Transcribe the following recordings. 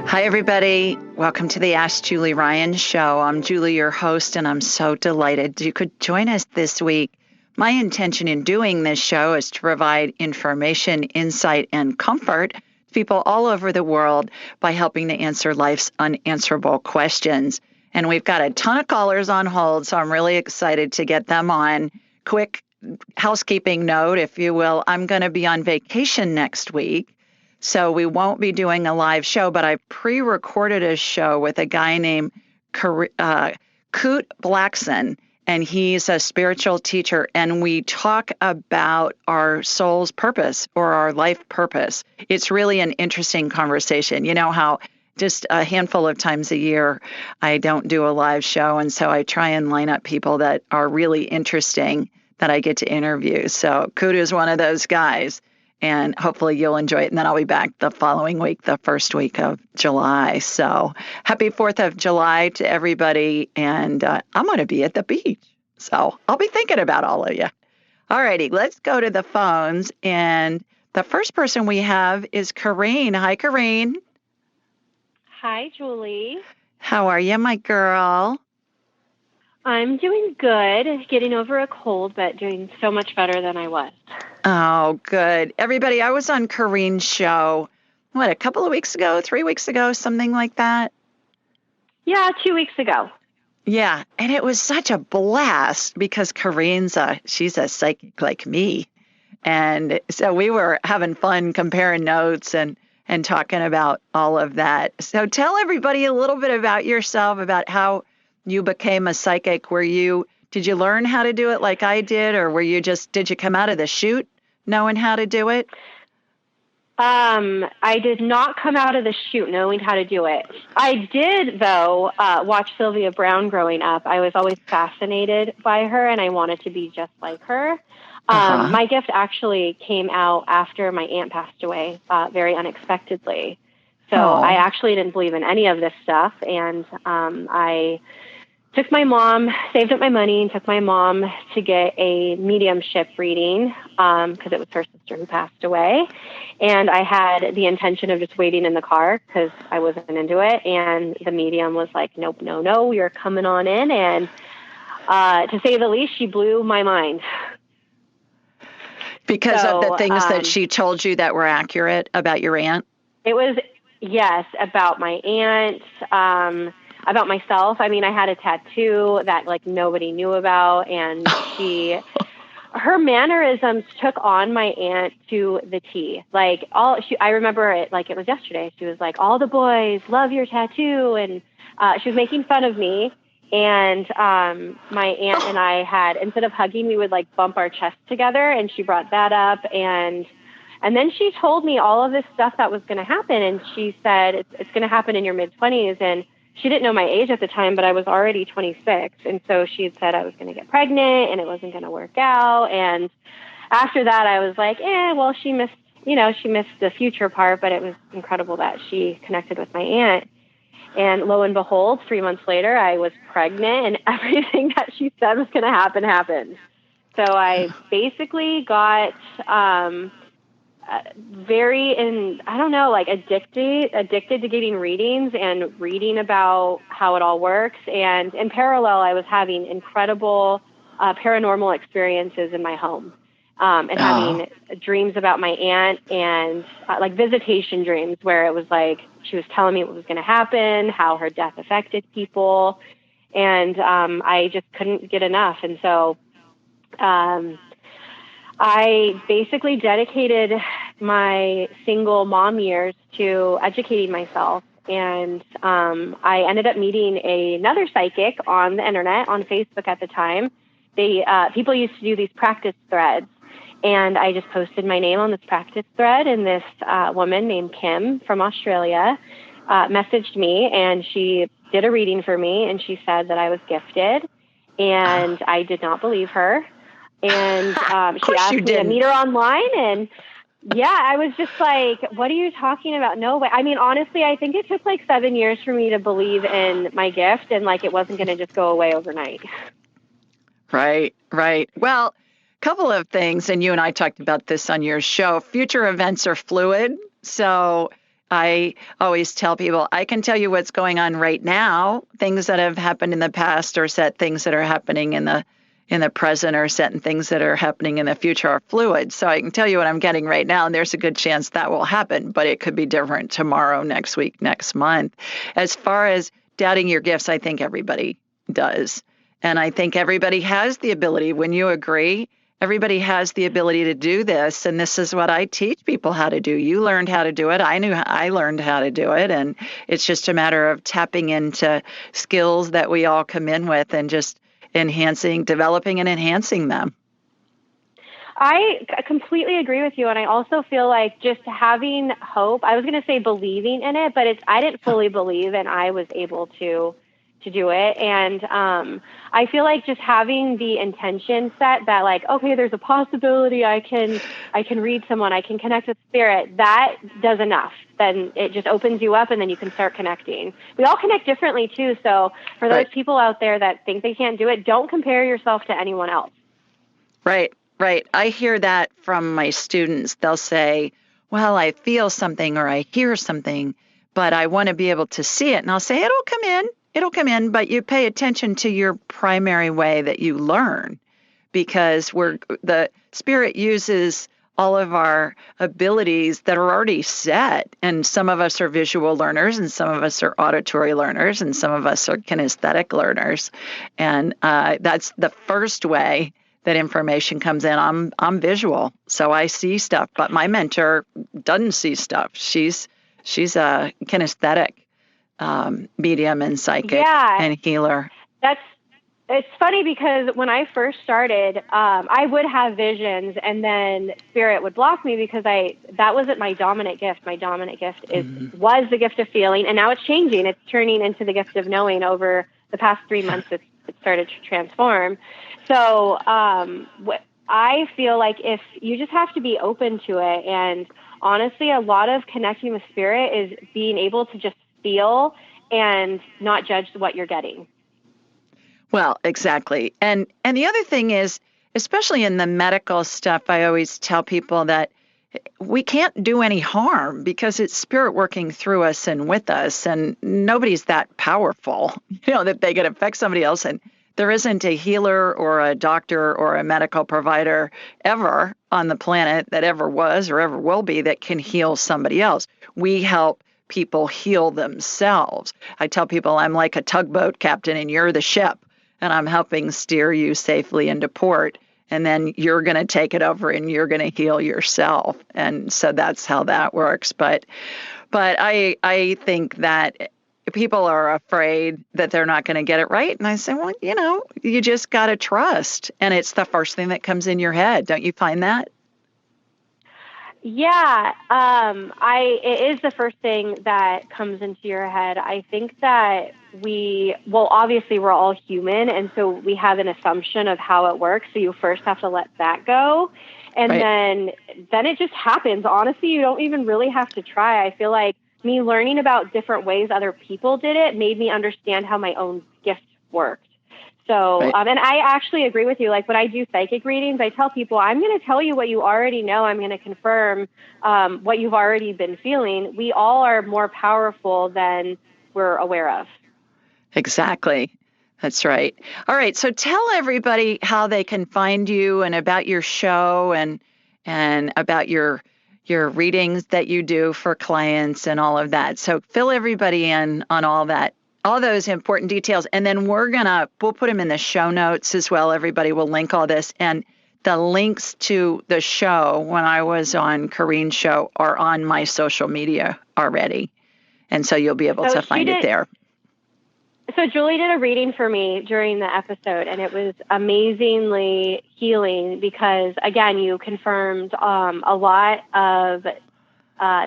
Hi, everybody. Welcome to the Ask Julie Ryan Show. I'm Julie, your host, and I'm so delighted you could join us this week. My intention in doing this show is to provide information, insight, and comfort to people all over the world by helping to answer life's unanswerable questions. And we've got a ton of callers on hold, so I'm really excited to get them on. Quick housekeeping note, if you will, I'm going to be on vacation next week. So we won't be doing a live show, but I pre-recorded a show with a guy named Coot Blackson, and he's a spiritual teacher. And we talk about our soul's purpose or our life purpose. It's really an interesting conversation. You know how just a handful of times a year I don't do a live show. And so I try and line up people that are really interesting that I get to interview. So Coot is one of those guys. And hopefully you'll enjoy it. And then I'll be back the following week, the first week of July. So happy 4th of July to everybody. And I'm going to be at the beach. So I'll be thinking about all of you. All righty, let's go to the phones. And the first person we have is Kareen. Hi, Kareen. Hi, Julie. How are you, my girl? I'm doing good, getting over a cold, but doing so much better than I was. Oh, good. Everybody, I was on Kareen's show, a couple of weeks ago, 3 weeks ago, something like that? Yeah, 2 weeks ago. Yeah, and it was such a blast because she's a psychic like me. And so we were having fun comparing notes and talking about all of that. So tell everybody a little bit about yourself, about how you became a psychic. Did you learn how to do it like I did, or did you come out of the chute knowing how to do it? I did not come out of the chute knowing how to do it. I did, though, watch Sylvia Browne growing up. I was always fascinated by her, and I wanted to be just like her. My gift actually came out after my aunt passed away, very unexpectedly. So I actually didn't believe in any of this stuff, and I saved up my money and took my mom to get a mediumship reading because it was her sister who passed away. And I had the intention of just waiting in the car because I wasn't into it. And the medium was like, nope, no, you're coming on in. And to say the least, she blew my mind. Because of the things that she told you that were accurate about your aunt? It was, yes, about my aunt, about myself. I mean, I had a tattoo that like nobody knew about, and her mannerisms took on my aunt to the T. Like I remember it like it was yesterday. She was like, all the boys love your tattoo. And she was making fun of me. And my aunt and I had, instead of hugging, we would like bump our chests together. And she brought that up. And then she told me all of this stuff that was going to happen. And she said, it's going to happen in your mid-20s. And she didn't know my age at the time, but I was already 26. And so she had said I was going to get pregnant and it wasn't going to work out. And after that, I was like, well, she missed the future part, but it was incredible that she connected with my aunt. And lo and behold, 3 months later, I was pregnant and everything that she said was going to happen happened. So I basically got addicted to getting readings and reading about how it all works. And in parallel, I was having incredible paranormal experiences in my home and having dreams about my aunt and like visitation dreams where it was like she was telling me what was going to happen, how her death affected people. And I just couldn't get enough. And so I basically dedicated my single mom years to educating myself. And I ended up meeting another psychic on the internet, on Facebook at the time. People used to do these practice threads. And I just posted my name on this practice thread. And this woman named Kim from Australia messaged me, and she did a reading for me. And she said that I was gifted. And I did not believe her. And she asked me to meet her online. And yeah, I was just like, what are you talking about? No way. I mean, honestly, I think it took like 7 years for me to believe in my gift and like it wasn't going to just go away overnight. Right. Well, a couple of things, and you and I talked about this on your show. Future events are fluid. So I always tell people, I can tell you what's going on right now, things that have happened in the past or set things that are happening in the present or set and things that are happening in the future are fluid. So I can tell you what I'm getting right now, and there's a good chance that will happen, but it could be different tomorrow, next week, next month. As far as doubting your gifts, I think everybody does. And I think everybody has the ability, when you agree, everybody has the ability to do this. And this is what I teach people how to do. You learned how to do it. I learned how to do it. And it's just a matter of tapping into skills that we all come in with and just developing and enhancing them. I completely agree with you. And I also feel like just having hope, I was going to say believing in it, but I didn't fully believe, and I was able to do it. And I feel like just having the intention set that, like, okay, there's a possibility I can read someone, I can connect with spirit, that does enough. Then it just opens you up, and then you can start connecting. We all connect differently too. So for those people out there that think they can't do it, don't compare yourself to anyone else. Right. Right. I hear that from my students. They'll say, well, I feel something or I hear something, but I want to be able to see it. And I'll say, it'll come in, but you pay attention to your primary way that you learn, because the spirit uses all of our abilities that are already set. And some of us are visual learners, and some of us are auditory learners, and some of us are kinesthetic learners. And that's the first way that information comes in. I'm visual, so I see stuff, but my mentor doesn't see stuff. She's a kinesthetic medium and psychic and healer. It's funny because when I first started, I would have visions, and then spirit would block me because that wasn't my dominant gift. My dominant gift was the gift of feeling, and now it's changing. It's turning into the gift of knowing. Over the past 3 months, it started to transform. So I feel like if you just have to be open to it, and honestly, a lot of connecting with spirit is being able to just feel and not judge what you're getting. Well, exactly. And the other thing is, especially in the medical stuff, I always tell people that we can't do any harm because it's spirit working through us and with us, and nobody's that powerful, that they could affect somebody else. And there isn't a healer or a doctor or a medical provider ever on the planet that ever was or ever will be that can heal somebody else. We help people heal themselves. I tell people I'm like a tugboat captain and you're the ship, and I'm helping steer you safely into port. And then you're going to take it over and you're going to heal yourself. And so that's how that works. But I think that people are afraid that they're not going to get it right. And I say, well, you just got to trust. And it's the first thing that comes in your head. Don't you find that? Yeah, it is the first thing that comes into your head. I think that obviously we're all human, and so we have an assumption of how it works. So you first have to let that go. And then it just happens. Honestly, you don't even really have to try. I feel like me learning about different ways other people did it made me understand how my own gift worked. So, and I actually agree with you. Like when I do psychic readings, I tell people, I'm going to tell you what you already know. I'm going to confirm what you've already been feeling. We all are more powerful than we're aware of. Exactly. That's right. All right. So tell everybody how they can find you and about your show and about your readings that you do for clients and all of that. So fill everybody in on all that, all those important details. And then we'll put them in the show notes as well. Everybody will link all this. And the links to the show when I was on Kareen's show are on my social media already. And so you'll be able to find it there. So Julie did a reading for me during the episode, and it was amazingly healing because, again, you confirmed a lot of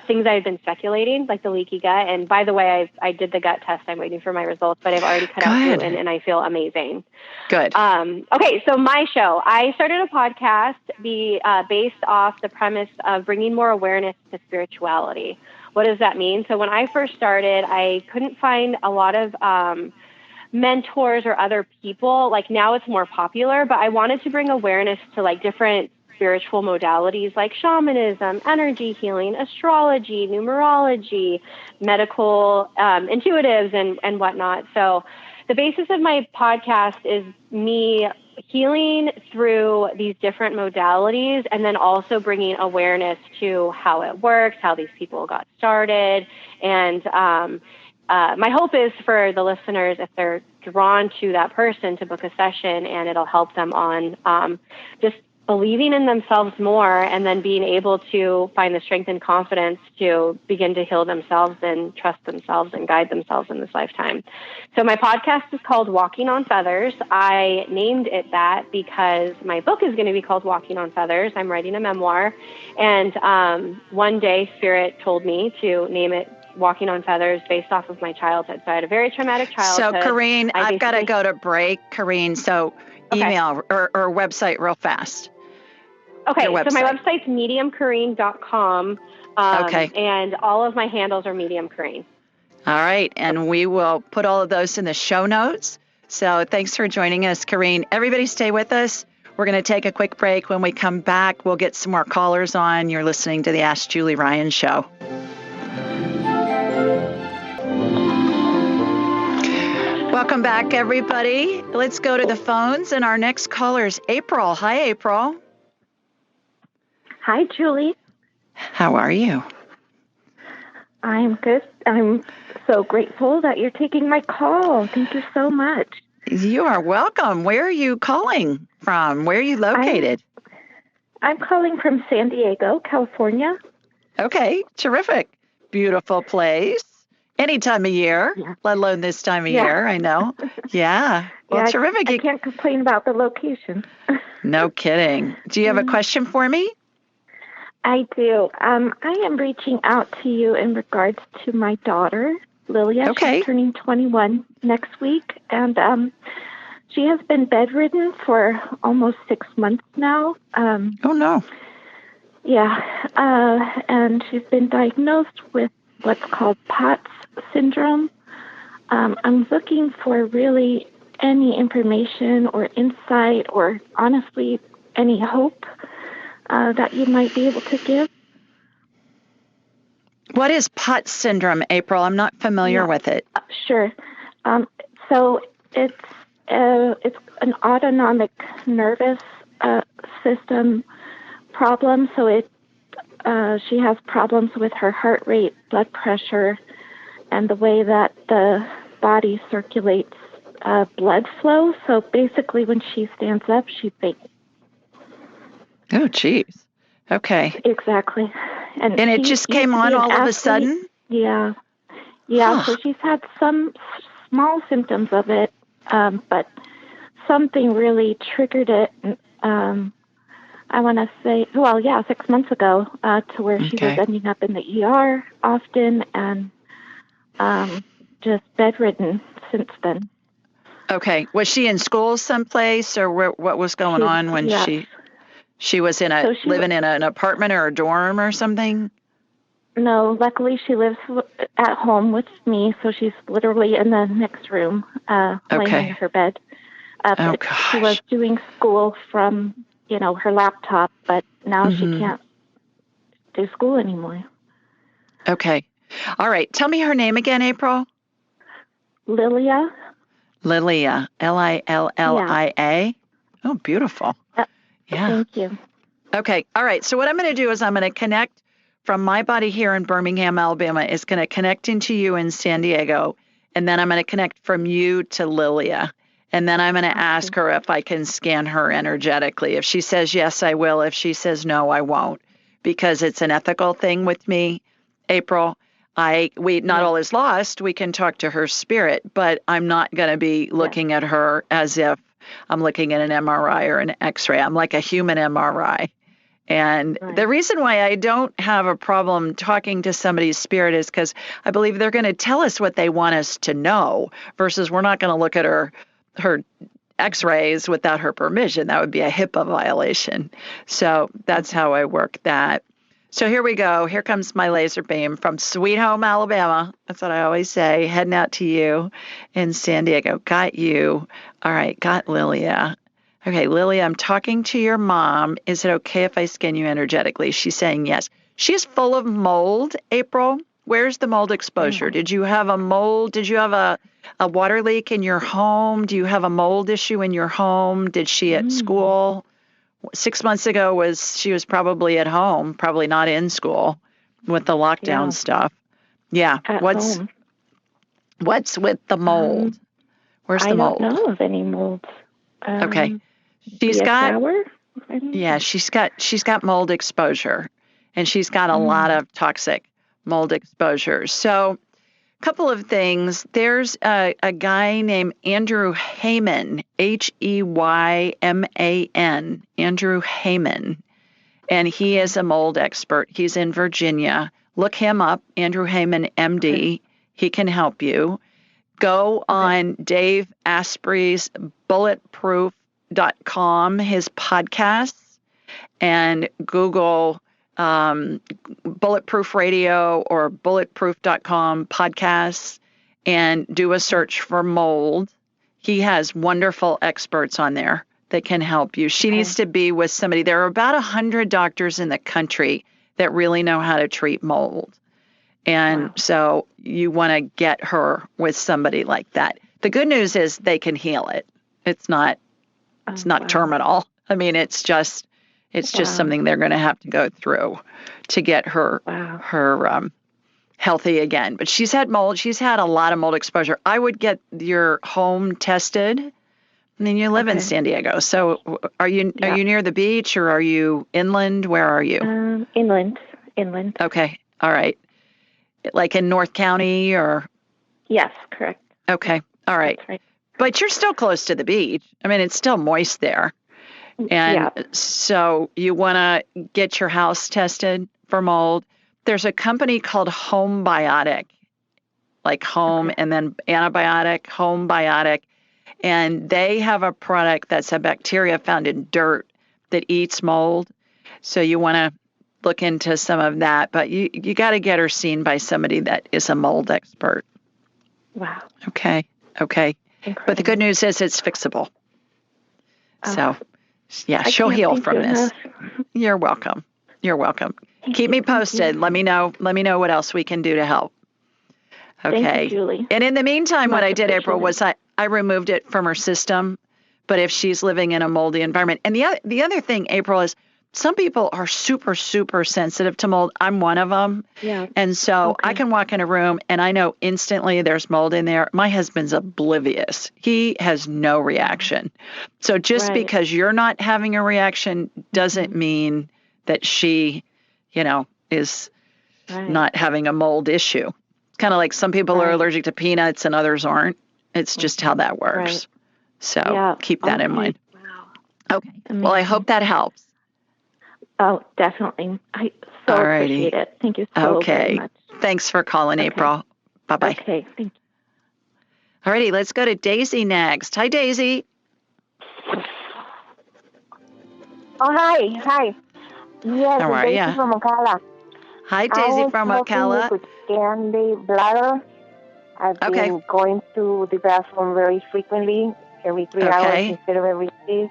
things I had been speculating, like the leaky gut. And by the way, I did the gut test. I'm waiting for my results, but I've already cut out gluten, and I feel amazing. Good. Okay, so my show. I started a podcast based off the premise of bringing more awareness to spirituality. What does that mean? So when I first started, I couldn't find a lot of mentors or other people. Like now it's more popular, but I wanted to bring awareness to like different spiritual modalities like shamanism, energy healing, astrology, numerology, medical intuitives, and whatnot. So the basis of my podcast is me healing through these different modalities, and then also bringing awareness to how it works, how these people got started. And my hope is for the listeners, if they're drawn to that person, to book a session, and it'll help them on just believing in themselves more, and then being able to find the strength and confidence to begin to heal themselves and trust themselves and guide themselves in this lifetime. So my podcast is called Walking on Feathers. I named it that because my book is going to be called Walking on Feathers. I'm writing a memoir. And one day Spirit told me to name it Walking on Feathers based off of my childhood. So I had a very traumatic childhood. So, Kareen, I've got to go to break. Kareen, so email or website real fast. Okay, so my website's mediumkareen.com, and all of my handles are Medium Kareen. All right, and we will put all of those in the show notes. So thanks for joining us, Kareen. Everybody stay with us. We're going to take a quick break. When we come back, we'll get some more callers on. You're listening to the Ask Julie Ryan Show. Welcome back, everybody. Let's go to the phones, and our next caller is April. Hi, April. Hi, Julie. How are you? I'm good. I'm so grateful that you're taking my call. Thank you so much. You are welcome. Where are you calling from? Where are you located? I'm calling from San Diego, California. Okay, terrific. Beautiful place. Any time of year, let alone this time of year, I know. Yeah. Well, terrific. I can't complain about the location. No kidding. Do you have a question for me? I do. I am reaching out to you in regards to my daughter, Lilia. Okay. She's turning 21 next week, and she has been bedridden for almost 6 months now. Oh, no. Yeah, and she's been diagnosed with what's called POTS syndrome. I'm looking for really any information or insight or honestly any hope that you might be able to give. What is POTS syndrome, April? I'm not familiar with it. Sure. So it's an autonomic nervous system problem. So she has problems with her heart rate, blood pressure, and the way that the body circulates blood flow. So basically, when she stands up, she faints. Oh, geez. Okay. Exactly. And it just came on all of a sudden? Yeah. So she's had some small symptoms of it, but something really triggered it. I want to say, 6 months ago, to where she was ending up in the ER often and just bedridden since then. Okay. Was she in school someplace, or what was going on when she was living in an apartment or a dorm or something? No, luckily she lives at home with me, so she's literally in the next room, laying in her bed. She was doing school from, her laptop, but now she can't do school anymore. Okay. All right. Tell me her name again, April. Lilia. Lilia. Lillia. Yeah. Oh, beautiful. Yeah. Thank you. Okay. All right. So what I'm going to do is I'm going to connect from my body here in Birmingham, Alabama, is going to connect into you in San Diego. And then I'm going to connect from you to Lilia. And then I'm going to ask her if I can scan her energetically. If she says yes, I will. If she says no, I won't. Because it's an ethical thing with me, April. Not all is lost. We can talk to her spirit, but I'm not going to be looking at her as if I'm looking at an MRI or an X-ray. I'm like a human MRI. And the reason why I don't have a problem talking to somebody's spirit is because I believe they're going to tell us what they want us to know versus we're not going to look at her X-rays without her permission. That would be a HIPAA violation. So that's how I work that. So here we go. Here comes my laser beam from Sweet Home, Alabama. That's what I always say. Heading out to you in San Diego. Got you. All right. Got Lilia. Okay, Lily, I'm talking to your mom. Is it okay if I scan you energetically? She's saying yes. She's full of mold, April. Where's the mold exposure? Did you have a mold? Did you have a water leak in your home? Do you have a mold issue in your home? Did she at school? 6 months ago she was probably at home, probably not in school with the lockdown stuff. Yeah. At home. What's with the mold? Where's the mold? I don't know of any molds. Okay. She's got shower? Yeah, she's got mold exposure, and she's got a lot of toxic mold exposure. So, a couple of things. There's a guy named Andrew Heyman, Heyman, Andrew Heyman, and he is a mold expert. He's in Virginia. Look him up, Andrew Heyman, MD. He can help you. Go on Dave Asprey's bulletproof.com, his podcasts, and Google Bulletproof Radio or bulletproof.com podcasts and do a search for mold. He has wonderful experts on there that can help you. She needs to be with somebody. There are about 100 doctors in the country that really know how to treat mold. And so you want to get her with somebody like that. The good news is they can heal it. It's not terminal. I mean, it's just something they're going to have to go through to get her healthy again. But she's had mold. She's had a lot of mold exposure. I would get your home tested. I mean, you live in San Diego, so are you near the beach or are you inland? Where are you? Inland. Okay, all right. Like in North County or? Yes, correct. Okay, all right. That's right. But you're still close to the beach. I mean, it's still moist there. And so you want to get your house tested for mold. There's a company called Homebiotic, like home and then antibiotic, Homebiotic. And they have a product that's a bacteria found in dirt that eats mold. So you want to look into some of that. But you got to get her seen by somebody that is a mold expert. Wow. Okay. Incredible. But the good news is it's fixable. So, yeah, she'll heal from this. You're welcome. Keep me posted. Let me know what else we can do to help. Okay. Thank you, Julie. And in the meantime, what I did, April, was I removed it from her system. But if she's living in a moldy environment, and the other thing, April, is some people are super, super sensitive to mold. I'm one of them. Yeah. And so I can walk in a room and I know instantly there's mold in there. My husband's oblivious. He has no reaction. So just because you're not having a reaction doesn't mean that she, is not having a mold issue. It's kind of like some people are allergic to peanuts and others aren't. It's just how that works. Right. So keep that in mind. Wow. Okay. Amazing. Well, I hope that helps. Oh, definitely. I so appreciate it. Thank you so very much. Thanks for calling, April. Bye-bye. Okay, thank you. All righty, let's go to Daisy next. Hi, Daisy. Oh, hi. Yes, how are Daisy from Ocala. Hi, Daisy from Ocala. I was scan the bladder. I've been going to the bathroom very frequently, every 3 hours instead of every 6.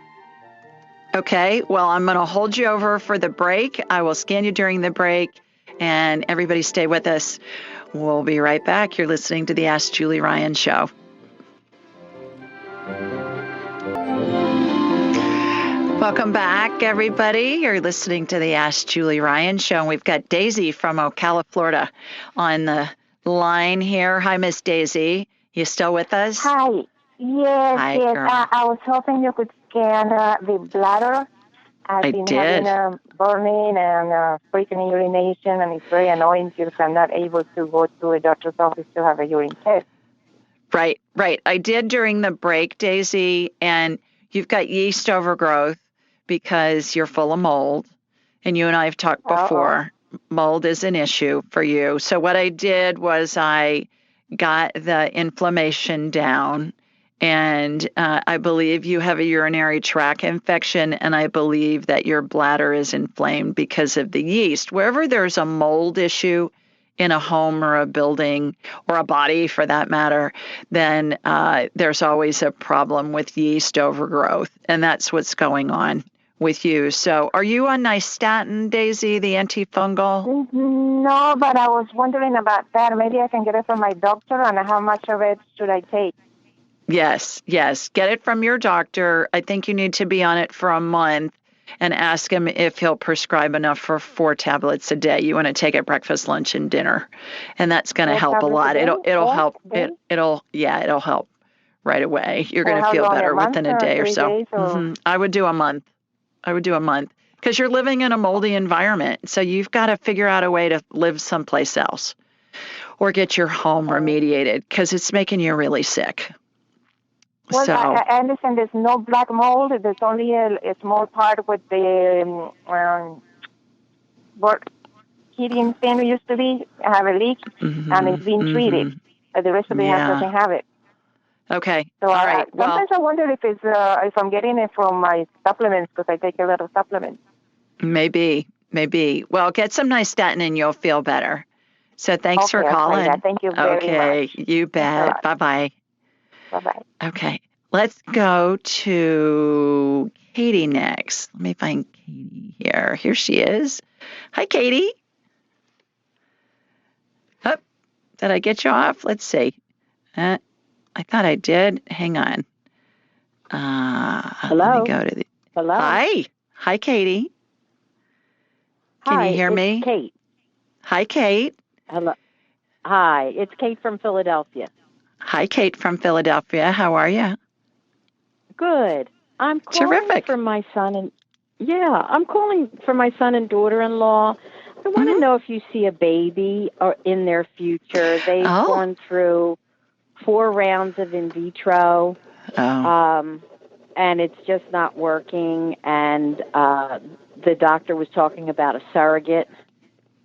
Okay, well, I'm going to hold you over for the break. I will scan you during the break, and everybody stay with us. We'll be right back. You're listening to the Ask Julie Ryan Show. Welcome back, everybody. You're listening to the Ask Julie Ryan Show, and we've got Daisy from Ocala, Florida on the line here. Hi, Miss Daisy. You still with us? Hi. Yes. I was hoping you could scan the bladder. I've been having burning and frequent urination, and it's very annoying because I'm not able to go to a doctor's office to have a urine test. Right. I did during the break, Daisy, and you've got yeast overgrowth because you're full of mold. And you and I have talked before. Mold is an issue for you. So what I did was I got the inflammation down. And I believe you have a urinary tract infection, and I believe that your bladder is inflamed because of the yeast. Wherever there's a mold issue in a home or a building or a body for that matter, then there's always a problem with yeast overgrowth. And that's what's going on with you. So are you on nystatin, Daisy, the antifungal? No, but I was wondering about that. Maybe I can get it from my doctor, and how much of it should I take? Yes. Get it from your doctor. I think you need to be on it for a month and ask him if he'll prescribe enough for 4 tablets a day. You want to take it breakfast, lunch, and dinner. And that's going to help a lot. It'll help. It'll help right away. You're going to feel better within a day or so. I would do a month. Because you're living in a moldy environment. So you've got to figure out a way to live someplace else or get your home remediated because it's making you really sick. Well, I understand there's no black mold. There's only a small part with the heating thing it used to be. I have a leak, and it's been treated. But the rest of the house doesn't have it. Okay. So all right. Sometimes I wonder if I'm getting it from my supplements because I take a lot of supplements. Maybe. Well, get some nystatin and you'll feel better. So thanks for calling. Thank you very much. Okay, you bet. Bye-bye. Bye-bye. Okay. Let's go to Katie next. Let me find Katie here. Here she is. Hi, Katie. Oh, did I get you off? Let's see. I thought I did. Hang on. Hello. Let me go to the. Hello. Hi, Katie. Can you hear me? It's Kate. Hi, Kate. Hello. Hi, it's Kate from Philadelphia. Hi, Kate from Philadelphia. How are you? Good. I'm calling Terrific. for my son and I'm calling for my son and daughter-in-law. I want to know if you see a baby or in their future. They've gone through 4 rounds of in vitro, and it's just not working. And the doctor was talking about a surrogate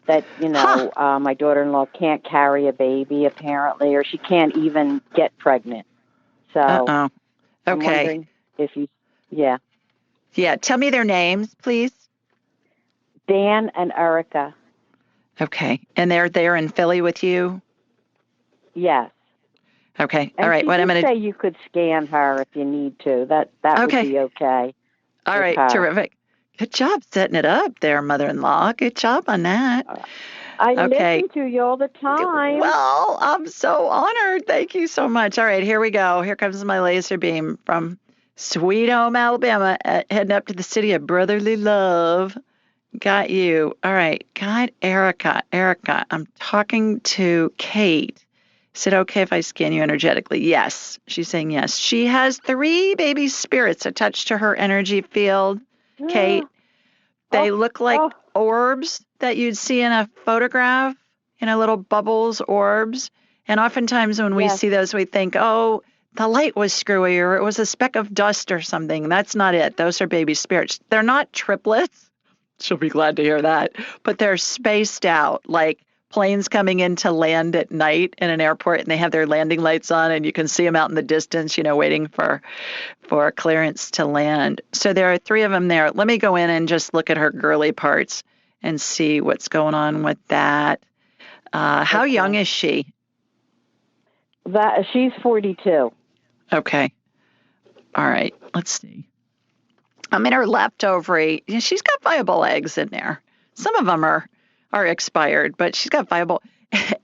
that, my daughter-in-law can't carry a baby, apparently, or she can't even get pregnant. So I'm wondering if you, Yeah, tell me their names, please. Dan and Erica. Okay, and they're in Philly with you? Yes. Okay, and all right. What I'm going to say you could scan her if you need to. That would be okay. All right, terrific. Good job setting it up there, mother-in-law. Good job on that. I listen to you all the time. Well, I'm so honored. Thank you so much. All right, here we go. Here comes my laser beam from Sweet Home, Alabama, heading up to the city of brotherly love. Got you. All right, got Erica. Erica, I'm talking to Kate. Is it okay if I scan you energetically? Yes. She's saying yes. She has 3 baby spirits attached to her energy field. Kate, they look like orbs that you'd see in a photograph, little bubbles, orbs. And oftentimes when we see those, we think, the light was screwy or it was a speck of dust or something. That's not it. Those are baby spirits. They're not triplets. She'll be glad to hear that. But they're spaced out, like planes coming in to land at night in an airport, and they have their landing lights on, and you can see them out in the distance, waiting for clearance to land. So there are 3 of them there. Let me go in and just look at her girly parts and see what's going on with that. How young is she? She's 42. Okay. All right. Let's see. I'm in her left ovary. She's got viable eggs in there. Some of them are expired, but she's got viable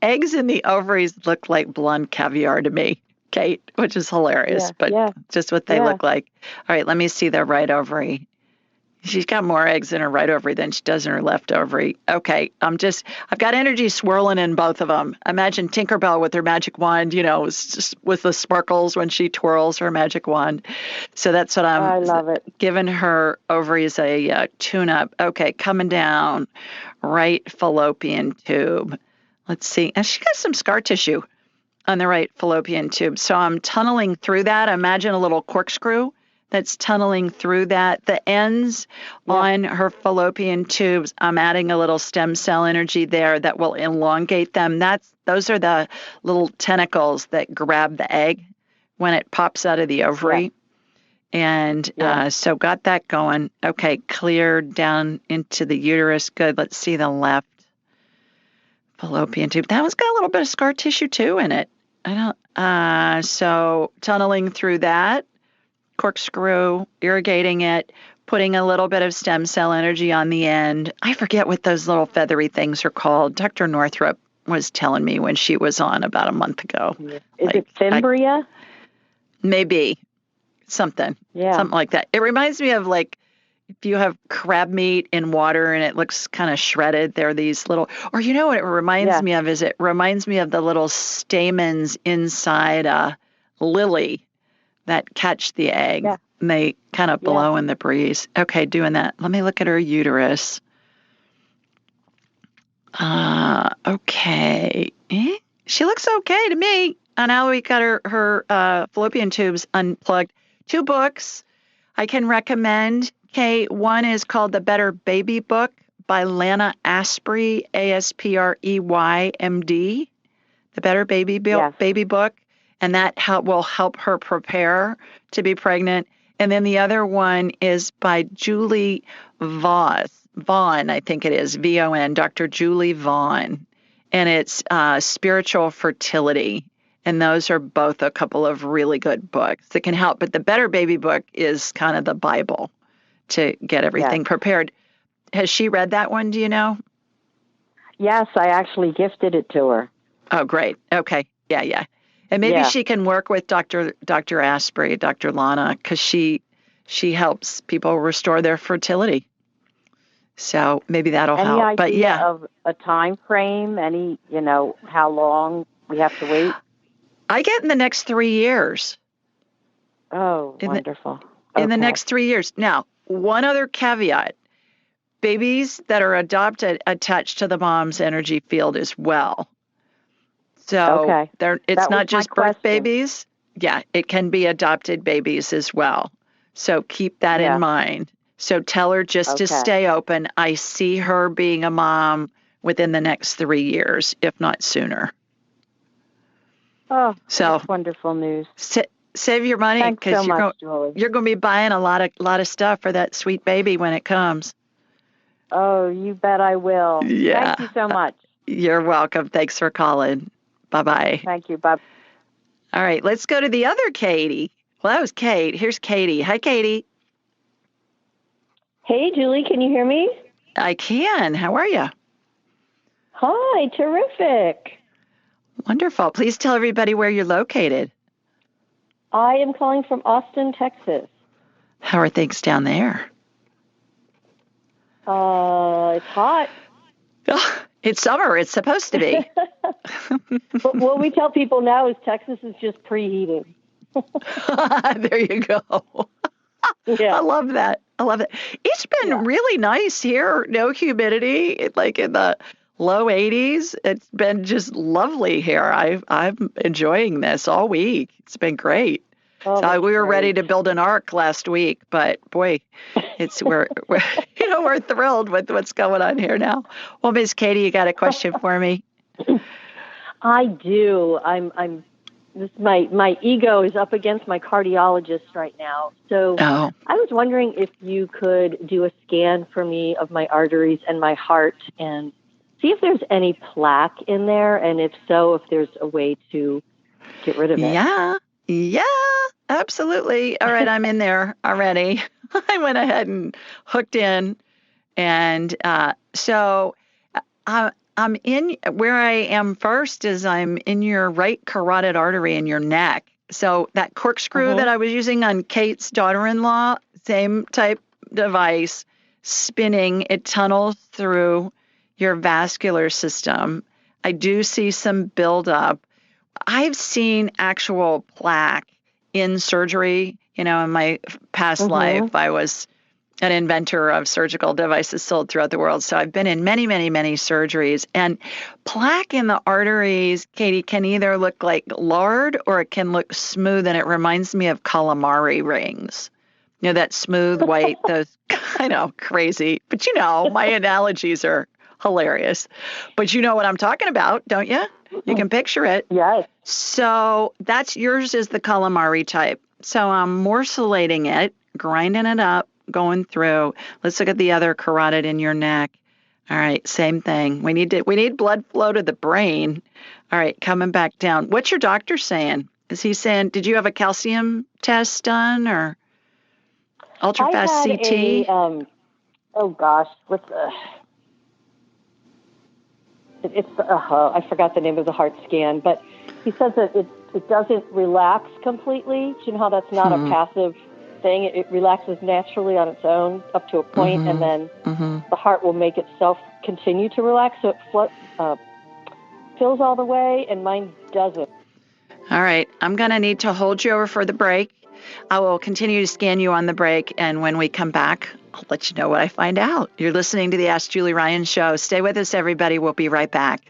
eggs in the ovaries. Look like blonde caviar to me, Kate, which is hilarious, just what they look like. All right, let me see the right ovary. She's got more eggs in her right ovary than she does in her left ovary. Okay, I've got energy swirling in both of them. Imagine Tinkerbell with her magic wand, with the sparkles when she twirls her magic wand. So that's what I love it. Giving her ovaries a tune-up. Okay, coming down, right fallopian tube. Let's see. And she got some scar tissue on the right fallopian tube. So I'm tunneling through that. Imagine a little corkscrew that's tunneling through that. The ends on her fallopian tubes, I'm adding a little stem cell energy there that will elongate them. Those are the little tentacles that grab the egg when it pops out of the ovary. And so got that going. Okay, clear down into the uterus. Good. Let's see the left fallopian tube. That one's got a little bit of scar tissue too in it. So tunneling through that, corkscrew, irrigating it, putting a little bit of stem cell energy on the end. I forget what those little feathery things are called. Dr. Northrup was telling me when she was on about a month ago. Is it fimbria? Maybe. Something like that. It reminds me of like if you have crab meat in water and it looks kind of shredded, there are these little, or you know what it reminds me of is it reminds me of the little stamens inside a lily that catch the egg. Yeah. And they kind of blow in the breeze. Okay, doing that. Let me look at her uterus. Okay. She looks okay to me. And now we got her fallopian tubes unplugged. 2 books I can recommend. Okay, one is called The Better Baby Book by Lana Asprey, Asprey, MD. The Better Baby Book. And that will help her prepare to be pregnant. And then the other one is by Julie Vaughn, I think it is, Von, Dr. Julie Vaughn. And it's Spiritual Fertility. And those are both a couple of really good books that can help. But the Better Baby Book is kind of the Bible to get everything prepared. Has she read that one, do you know? Yes, I actually gifted it to her. Oh, great. Okay. Yeah. And maybe she can work with Dr. Asprey, Dr. Lana, because she helps people restore their fertility. So maybe that'll help. Any idea of a time frame? How long we have to wait? I get in the next 3 years. Oh, wonderful. In the next 3 years. Now, one other caveat. Babies that are adopted attach to the mom's energy field as well. So it's not just birth babies. Yeah, it can be adopted babies as well. So keep that in mind. So tell her just to stay open. I see her being a mom within the next 3 years, if not sooner. Oh, that's wonderful news. Save your money because you're going to be buying a lot of stuff for that sweet baby when it comes. Oh, you bet I will. Yeah. Thank you so much. You're welcome. Thanks for calling. Bye-bye. Thank you. Bye. All right, let's go to the other Katie. Well, that was Kate. Here's Katie. Hi, Katie. Hey, Julie. Can you hear me? I can. How are you? Hi. Terrific. Wonderful. Please tell everybody where you're located. I am calling from Austin, Texas. How are things down there? It's hot. Oh, it's summer. It's supposed to be. But what we tell people now is Texas is just preheating. There you go. Yeah. I love that. It's been really nice here. No humidity, like in the low 80s. It's been just lovely here. I'm enjoying this all week. It's been great. Oh, so we were great. ready to build an ark last week, but boy, we're we're thrilled with what's going on here now. Well, Ms. Katie, you got a question for me? I do. My ego is up against my cardiologist right now. So I was wondering if you could do a scan for me of my arteries and my heart and see if there's any plaque in there, and if so, if there's a way to get rid of it. Yeah, absolutely. All right, I'm in there already. I went ahead and hooked in, and so I'm in where I am first is I'm in your right carotid artery in your neck. So that corkscrew that I was using on Kate's daughter-in-law, same type device, spinning, it tunnels through your vascular system. I do see some buildup. I've seen actual plaque in surgery. In my past life, I was an inventor of surgical devices sold throughout the world. So I've been in many, many, many surgeries. And plaque in the arteries, Katie, can either look like lard or it can look smooth. And it reminds me of calamari rings. That smooth white, those kind of crazy. But my analogies are hilarious. But you know what I'm talking about, don't you? You can picture it. Yes. So yours is the calamari type. So I'm morcellating it, grinding it up, going through. Let's look at the other carotid in your neck. All right, same thing. We need blood flow to the brain. All right, coming back down. What's your doctor saying? Is he saying, did you have a calcium test done or ultrafast CT? I forgot the name of the heart scan, but he says that it doesn't relax completely. You know how that's not a passive thing? It relaxes naturally on its own up to a point, and then the heart will make itself continue to relax, so it fills all the way, and mine doesn't. All right. I'm going to need to hold you over for the break. I will continue to scan you on the break, and when we come back, I'll let you know what I find out. You're listening to the Ask Julie Ryan Show. Stay with us, everybody. We'll be right back.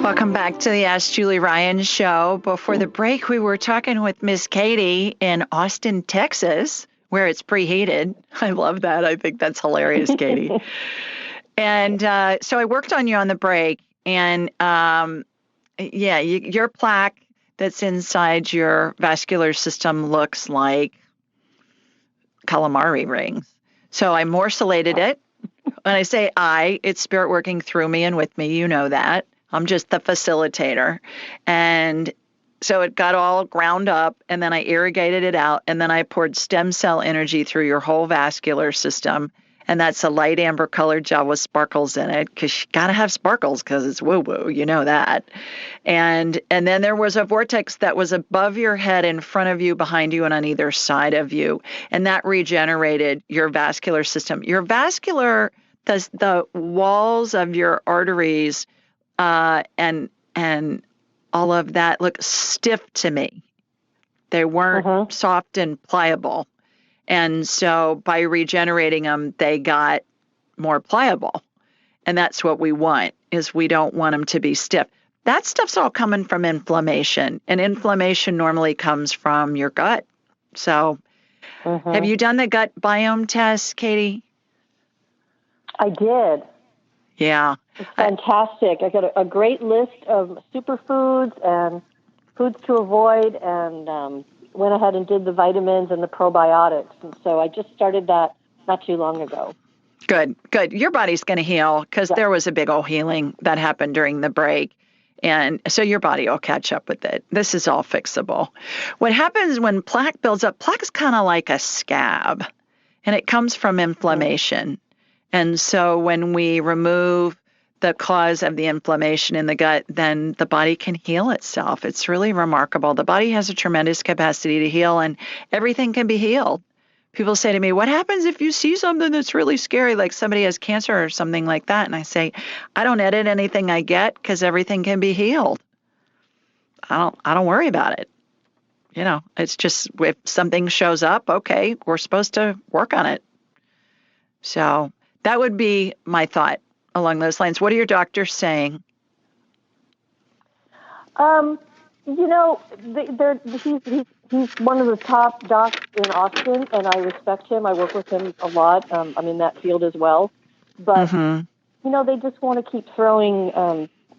Welcome back to the Ask Julie Ryan Show. Before the break, we were talking with Miss Katie in Austin, Texas, where it's preheated. I love that. I think that's hilarious, Katie. And so I worked on you on the break, and your plaque that's inside your vascular system looks like calamari rings. So I morcellated it. When I say it's spirit working through me and with me. You know that. I'm just the facilitator. And so it got all ground up, and then I irrigated it out, and then I poured stem cell energy through your whole vascular system. And that's a light amber colored gel with sparkles in it, because you got to have sparkles because it's woo-woo. You know that. And then there was a vortex that was above your head, in front of you, behind you, and on either side of you. And that regenerated your vascular system. Your vascular, the walls of your arteries and all of that look stiff to me. They weren't soft and pliable. And so by regenerating them, they got more pliable. And that's what we want, is we don't want them to be stiff. That stuff's all coming from inflammation. And inflammation normally comes from your gut. So have you done the gut biome test, Katie? I did. Yeah. It's fantastic. I got a great list of superfoods and foods to avoid, and went ahead and did the vitamins and the probiotics. And so I just started that not too long ago. Good. Your body's going to heal, because there was a big old healing that happened during the break. And so your body will catch up with it. This is all fixable. What happens when plaque builds up, plaque is kind of like a scab, and it comes from inflammation. And so when we remove the cause of the inflammation in the gut, then the body can heal itself. It's really remarkable. The body has a tremendous capacity to heal, and everything can be healed. People say to me, what happens if you see something that's really scary, like somebody has cancer or something like that? And I say, I don't edit anything I get, because everything can be healed. I don't worry about it. You know, it's just, if something shows up, okay, we're supposed to work on it. So that would be my thought along those lines. What are your doctors saying? You know, he's one of the top docs in Austin, and I respect him. I work with him a lot. I'm in that field as well. But, you know, they just want to keep throwing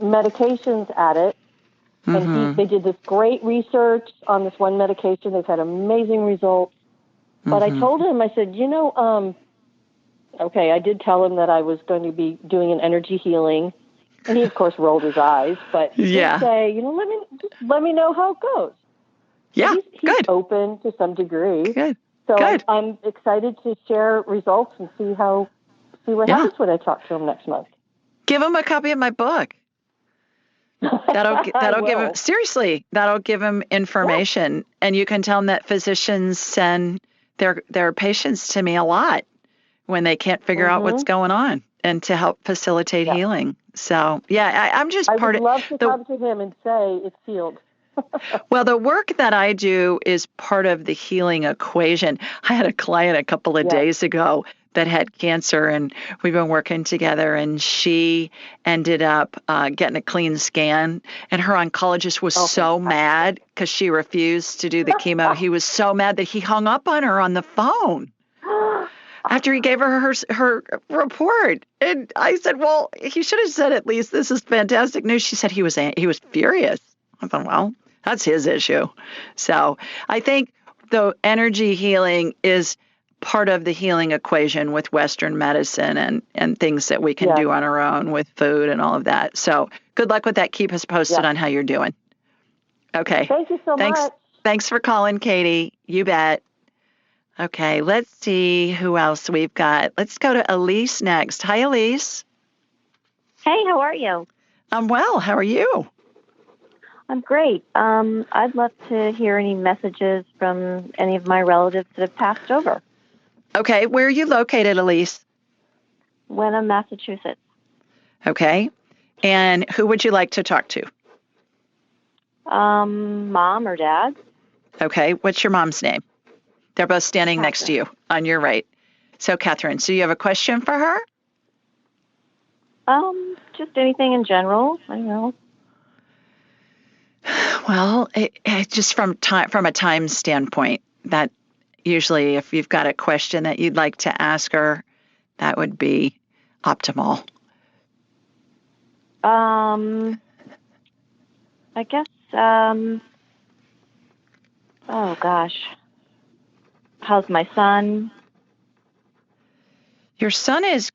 medications at it. And they did this great research on this one medication. They've had amazing results. But I told him, I said, you know, okay, I did tell him that I was going to be doing an energy healing. And he, of course, rolled his eyes. But he did say, you know, let me know how it goes. Yeah, he's open to some degree. Good. So I'm excited to share results and see what happens when I talk to him next month. Give him a copy of my book. That'll give him, seriously, that'll give him information. And you can tell him that physicians send their patients to me a lot when they can't figure out what's going on, and to help facilitate healing. So, I'm just part of. I would love to come to him and say it's healed. Well, the work that I do is part of the healing equation. I had a client a couple of days ago that had cancer, and we've been working together, and she ended up getting a clean scan, and her oncologist was so mad because she refused to do the chemo. He was so mad that he hung up on her on the phone after he gave her report. And I said, well, he should have said at least, this is fantastic news. She said he was furious. I thought, well, that's his issue. So I think the energy healing is part of the healing equation with Western medicine and things that we can do on our own with food and all of that. So good luck with that. Keep us posted on how you're doing. Okay. Thank you so much. Thanks for calling, Katie. You bet. Okay, let's see who else we've got. Let's go to Elise next. Hi, Elise. Hey, how are you? I'm well. How are you? I'm great. I'd love to hear any messages from any of my relatives that have passed over. Okay, where are you located, Elise? Wenham, Massachusetts. Okay, and who would you like to talk to? Mom or dad. Okay, what's your mom's name? They're both standing Catherine. next to you on your right. So, Catherine, so you have a question for her? Just anything in general. I don't know. Well, it just from a time standpoint, that usually if you've got a question that you'd like to ask her, that would be optimal. I guess. Oh gosh. How's my son? Your son is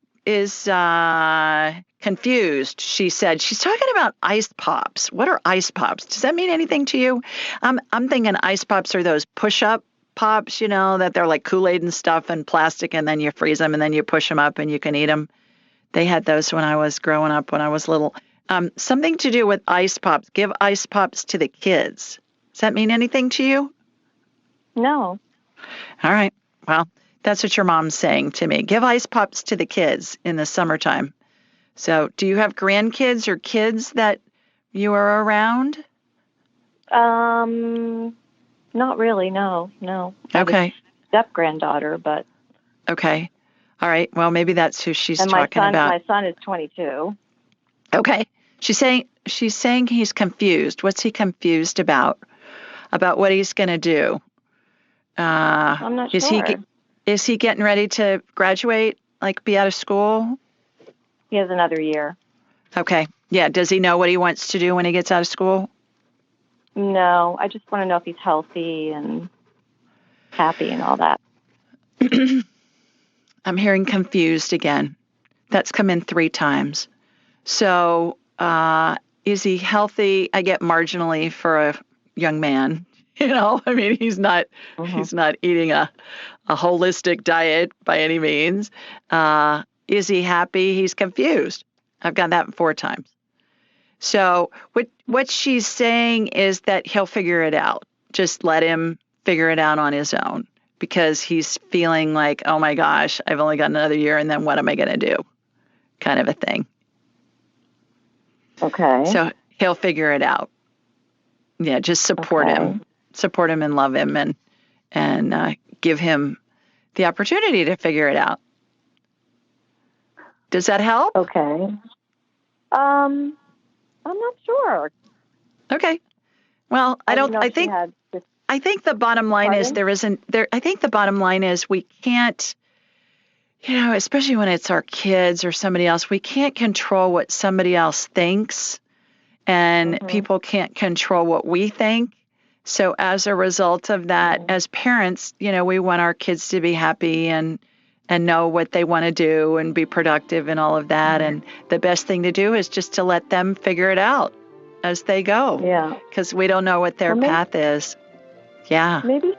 confused. She said she's talking about ice pops. What are ice pops? Does that mean anything to you? I'm thinking ice pops are those push-up pops, that they're like Kool-Aid and stuff and plastic, and then you freeze them and then you push them up and you can eat them. They had those when I was growing up, when I was little. Something to do with ice pops. Give ice pops to the kids. Does that mean anything to you? No. All right. Well, that's what your mom's saying to me. Give ice pops to the kids in the summertime. So do you have grandkids or kids that you are around? Not really. No. Okay. Step-granddaughter, but. Okay. All right. Well, maybe that's who she's talking about. My son is 22. Okay. She's saying he's confused. What's he confused about? About what he's going to do? I'm not sure. Is he getting ready to graduate, like be out of school? He has another year. Okay. Yeah. Does he know what he wants to do when he gets out of school? No. I just want to know if he's healthy and happy and all that. I'm hearing confused again. That's come in 3 times. So is he healthy? I get marginally for a young man. I mean, he's not eating a holistic diet by any means. Is he happy? He's confused. I've got that 4 times. So what she's saying is that he'll figure it out. Just let him figure it out on his own, because he's feeling like, oh my gosh, I've only got another year, and then what am I going to do? Kind of a thing. Okay. So he'll figure it out. Yeah, just support him and love him and give him the opportunity to figure it out. Does that help? Okay. I'm not sure. Okay. Well, I think the bottom line is I think the bottom line is we can't, especially when it's our kids or somebody else, we can't control what somebody else thinks, and people can't control what we think. So as a result of that, as parents, we want our kids to be happy and know what they want to do and be productive and all of that. And the best thing to do is just to let them figure it out as they go. Yeah. Because we don't know what their path is. Yeah. Maybe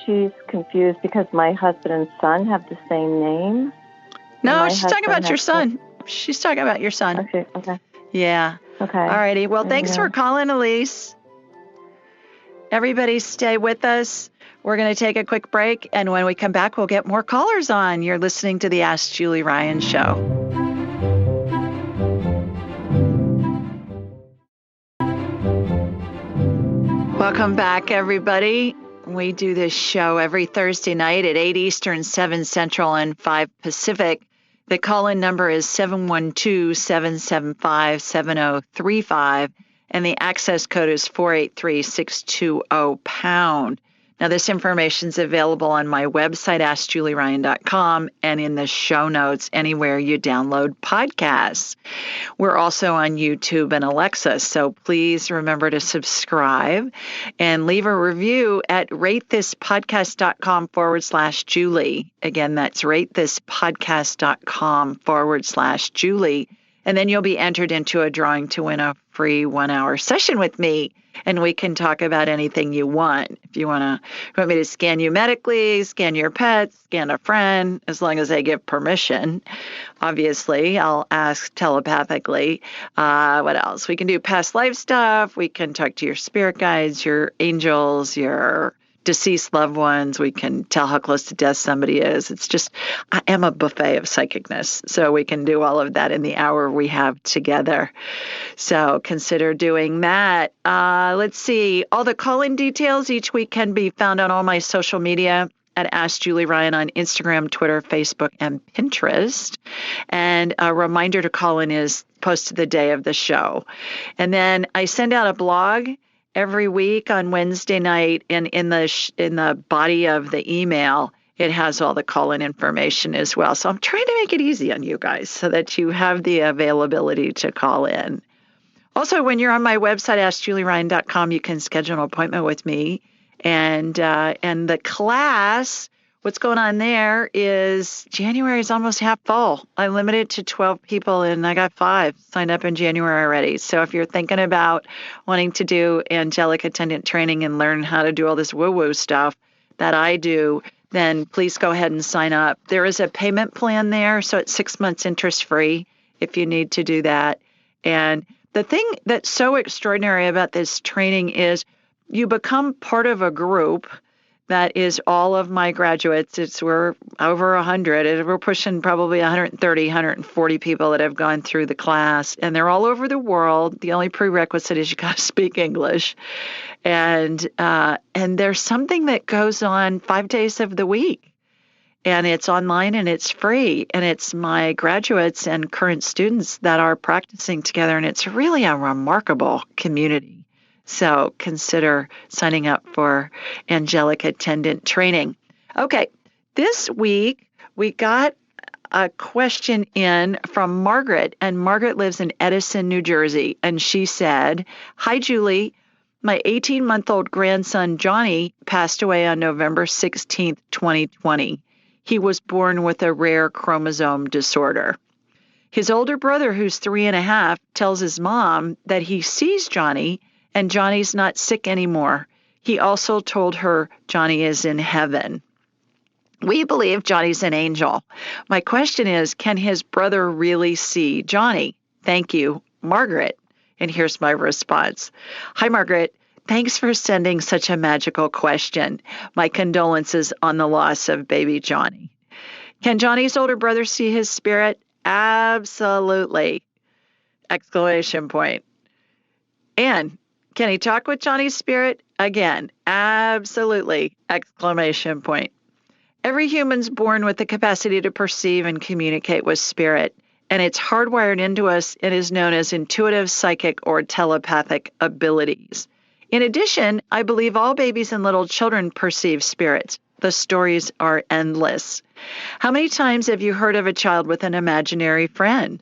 she's confused because my husband and son have the same name. No, she's talking about your son. She's talking about your son. Okay. Yeah. Okay. All righty. Well, thanks for calling, Elise. Everybody stay with us. We're going to take a quick break, and when we come back, we'll get more callers on. You're listening to the Ask Julie Ryan Show. Welcome back, everybody. We do this show every Thursday night at 8 Eastern, 7 Central, and 5 Pacific. The call-in number is 712-775-7035, and the access code is 483-620#. Now, this information is available on my website, AskJulieRyan.com, and in the show notes anywhere you download podcasts. We're also on YouTube and Alexa, so please remember to subscribe and leave a review at ratethispodcast.com/Julie. Again, that's ratethispodcast.com/Julie. And then you'll be entered into a drawing to win a free 1-hour session with me. And we can talk about anything you want. If you want me to scan you medically, scan your pets, scan a friend, as long as they give permission. Obviously, I'll ask telepathically. What else? We can do past life stuff. We can talk to your spirit guides, your angels, your deceased loved ones. We can tell how close to death somebody is. It's just, I am a buffet of psychicness. So we can do all of that in the hour we have together. So consider doing that. Let's see. All the call-in details each week can be found on all my social media at Ask Julie Ryan on Instagram, Twitter, Facebook, and Pinterest. And a reminder to call in is posted the day of the show. And then I send out a blog every week on Wednesday night, and in the body of the email, it has all the call-in information as well. So I'm trying to make it easy on you guys so that you have the availability to call in. Also, when you're on my website, AskJulieRyan.com, you can schedule an appointment with me. And the class, what's going on there is January is almost half full. I limited to 12 people, and I got 5 signed up in January already. So if you're thinking about wanting to do angelic attendant training and learn how to do all this woo-woo stuff that I do, then please go ahead and sign up. There is a payment plan there, so it's 6 months interest-free if you need to do that. And the thing that's so extraordinary about this training is you become part of a group that is all of my graduates. We're over 100. We're pushing probably 130, 140 people that have gone through the class, and they're all over the world. The only prerequisite is you got to speak English. And there's something that goes on 5 days of the week, and it's online and it's free, and it's my graduates and current students that are practicing together, and it's really a remarkable community. So consider signing up for angelic attendant training. Okay, this week we got a question in from Margaret, and Margaret lives in Edison, New Jersey, and she said, "Hi, Julie. My 18-month-old grandson, Johnny, passed away on November 16th, 2020. He was born with a rare chromosome disorder. His older brother, who's 3.5, tells his mom that he sees Johnny and Johnny's not sick anymore. He also told her Johnny is in heaven. We believe Johnny's an angel. My question is, can his brother really see Johnny? Thank you, Margaret." And here's my response. "Hi, Margaret. Thanks for sending such a magical question. My condolences on the loss of baby Johnny. Can Johnny's older brother see his spirit? Absolutely. Exclamation point. And can he talk with Johnny's spirit? Again, absolutely! Exclamation point. Every human's born with the capacity to perceive and communicate with spirit, and it's hardwired into us and is known as intuitive, psychic, or telepathic abilities. In addition, I believe all babies and little children perceive spirits. The stories are endless. How many times have you heard of a child with an imaginary friend?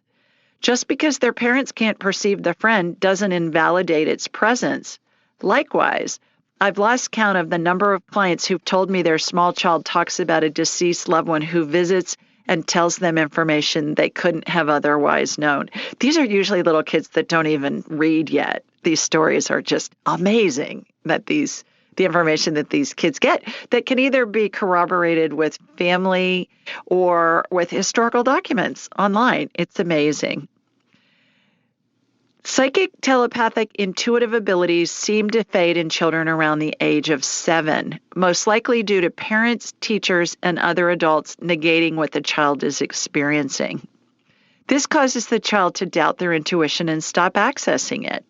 Just because their parents can't perceive the friend doesn't invalidate its presence. Likewise, I've lost count of the number of clients who've told me their small child talks about a deceased loved one who visits and tells them information they couldn't have otherwise known. These are usually little kids that don't even read yet. These stories are just amazing, that the information that these kids get that can either be corroborated with family or with historical documents online. It's amazing. Psychic, telepathic, intuitive abilities seem to fade in children around the age of 7, most likely due to parents, teachers, and other adults negating what the child is experiencing. This causes the child to doubt their intuition and stop accessing it.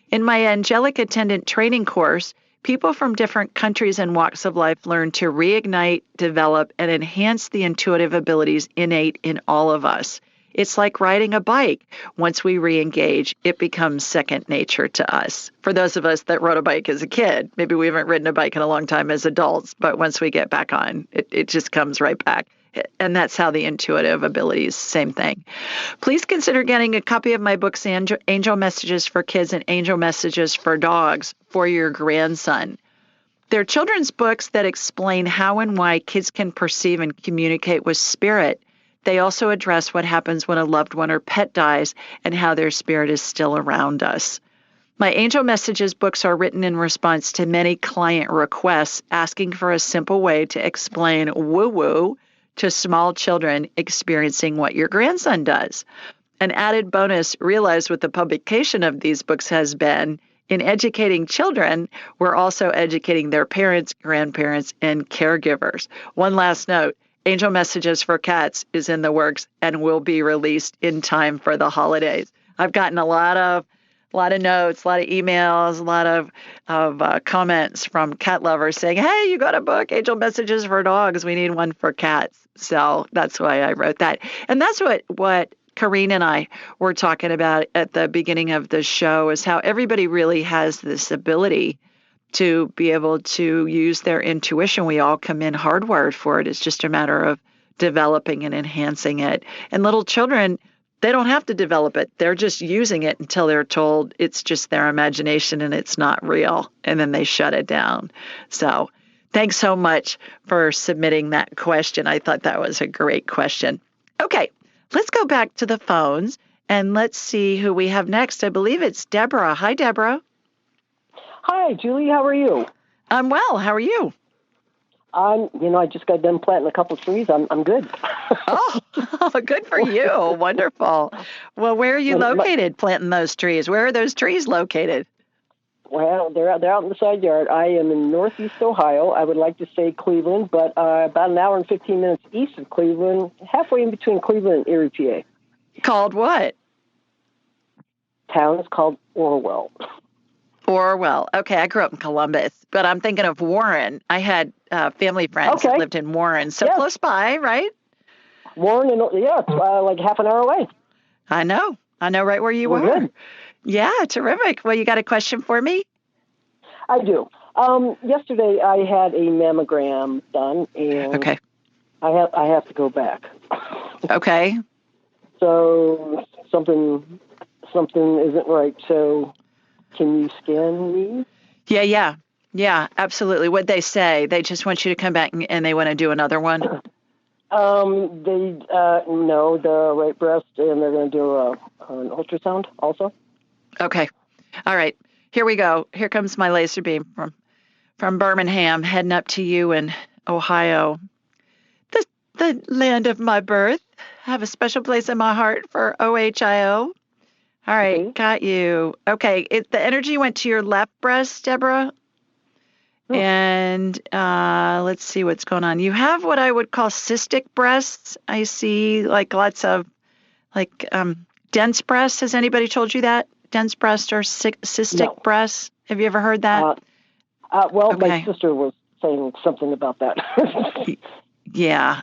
In my angelic attendant training course, people from different countries and walks of life learn to reignite, develop, and enhance the intuitive abilities innate in all of us. It's like riding a bike. Once we re-engage, it becomes second nature to us. For those of us that rode a bike as a kid, maybe we haven't ridden a bike in a long time as adults, but once we get back on, it just comes right back. And that's how the intuitive abilities, same thing. Please consider getting a copy of my books, Angel Messages for Kids and Angel Messages for Dogs, for your grandson. They're children's books that explain how and why kids can perceive and communicate with spirit. They also address what happens when a loved one or pet dies and how their spirit is still around us. My Angel Messages books are written in response to many client requests asking for a simple way to explain woo-woo to small children experiencing what your grandson does. An added bonus realized with the publication of these books has been, in educating children, we're also educating their parents, grandparents, and caregivers. One last note, Angel Messages for Cats is in the works and will be released in time for the holidays. I've gotten a lot of notes, a lot of emails, a lot of comments from cat lovers saying, hey, you got a book, Angel Messages for Dogs. We need one for cats. So that's why I wrote that. And that's what Kareen and I were talking about at the beginning of the show, is how everybody really has this ability to be able to use their intuition. We all come in hardwired for it. It's just a matter of developing and enhancing it. And little children, they don't have to develop it. They're just using it until they're told it's just their imagination and it's not real. And then they shut it down. So thanks so much for submitting that question. I thought that was a great question. Okay, let's go back to the phones and let's see who we have next. I believe it's Deborah. Hi, Deborah. Hi, Julie. How are you? I'm well. How are you? I just got done planting a couple of trees. I'm good. Oh, good for you. Wonderful. Well, where are you located planting those trees? Where are those trees located? Well, they're out in the side yard. I am in Northeast Ohio. I would like to say Cleveland, but about an hour and 15 minutes east of Cleveland, halfway in between Cleveland and Erie, PA. Called what? Town is called Orwell. Orwell. Okay, I grew up in Columbus, but I'm thinking of Warren. I had family friends that lived in Warren, so close by, right? Warren, it's like half an hour away. I know right where you are. Good. Yeah, terrific. Well, you got a question for me? I do. Yesterday I had a mammogram done, and I have to go back. Okay. So something isn't right. So can you scan me? Yeah, absolutely. What'd they say? They just want you to come back and they want to do another one? They know the right breast, and they're going to do an ultrasound also. Okay. All right. Here we go. Here comes my laser beam from Birmingham, heading up to you in Ohio. The land of my birth. I have a special place in my heart for OHIO. All right, got you. Okay, the energy went to your left breast, Deborah. And let's see what's going on. You have what I would call cystic breasts. I see like lots of dense breasts. Has anybody told you that? Dense breast or cystic breasts? Have you ever heard that? My sister was saying something about that. Yeah.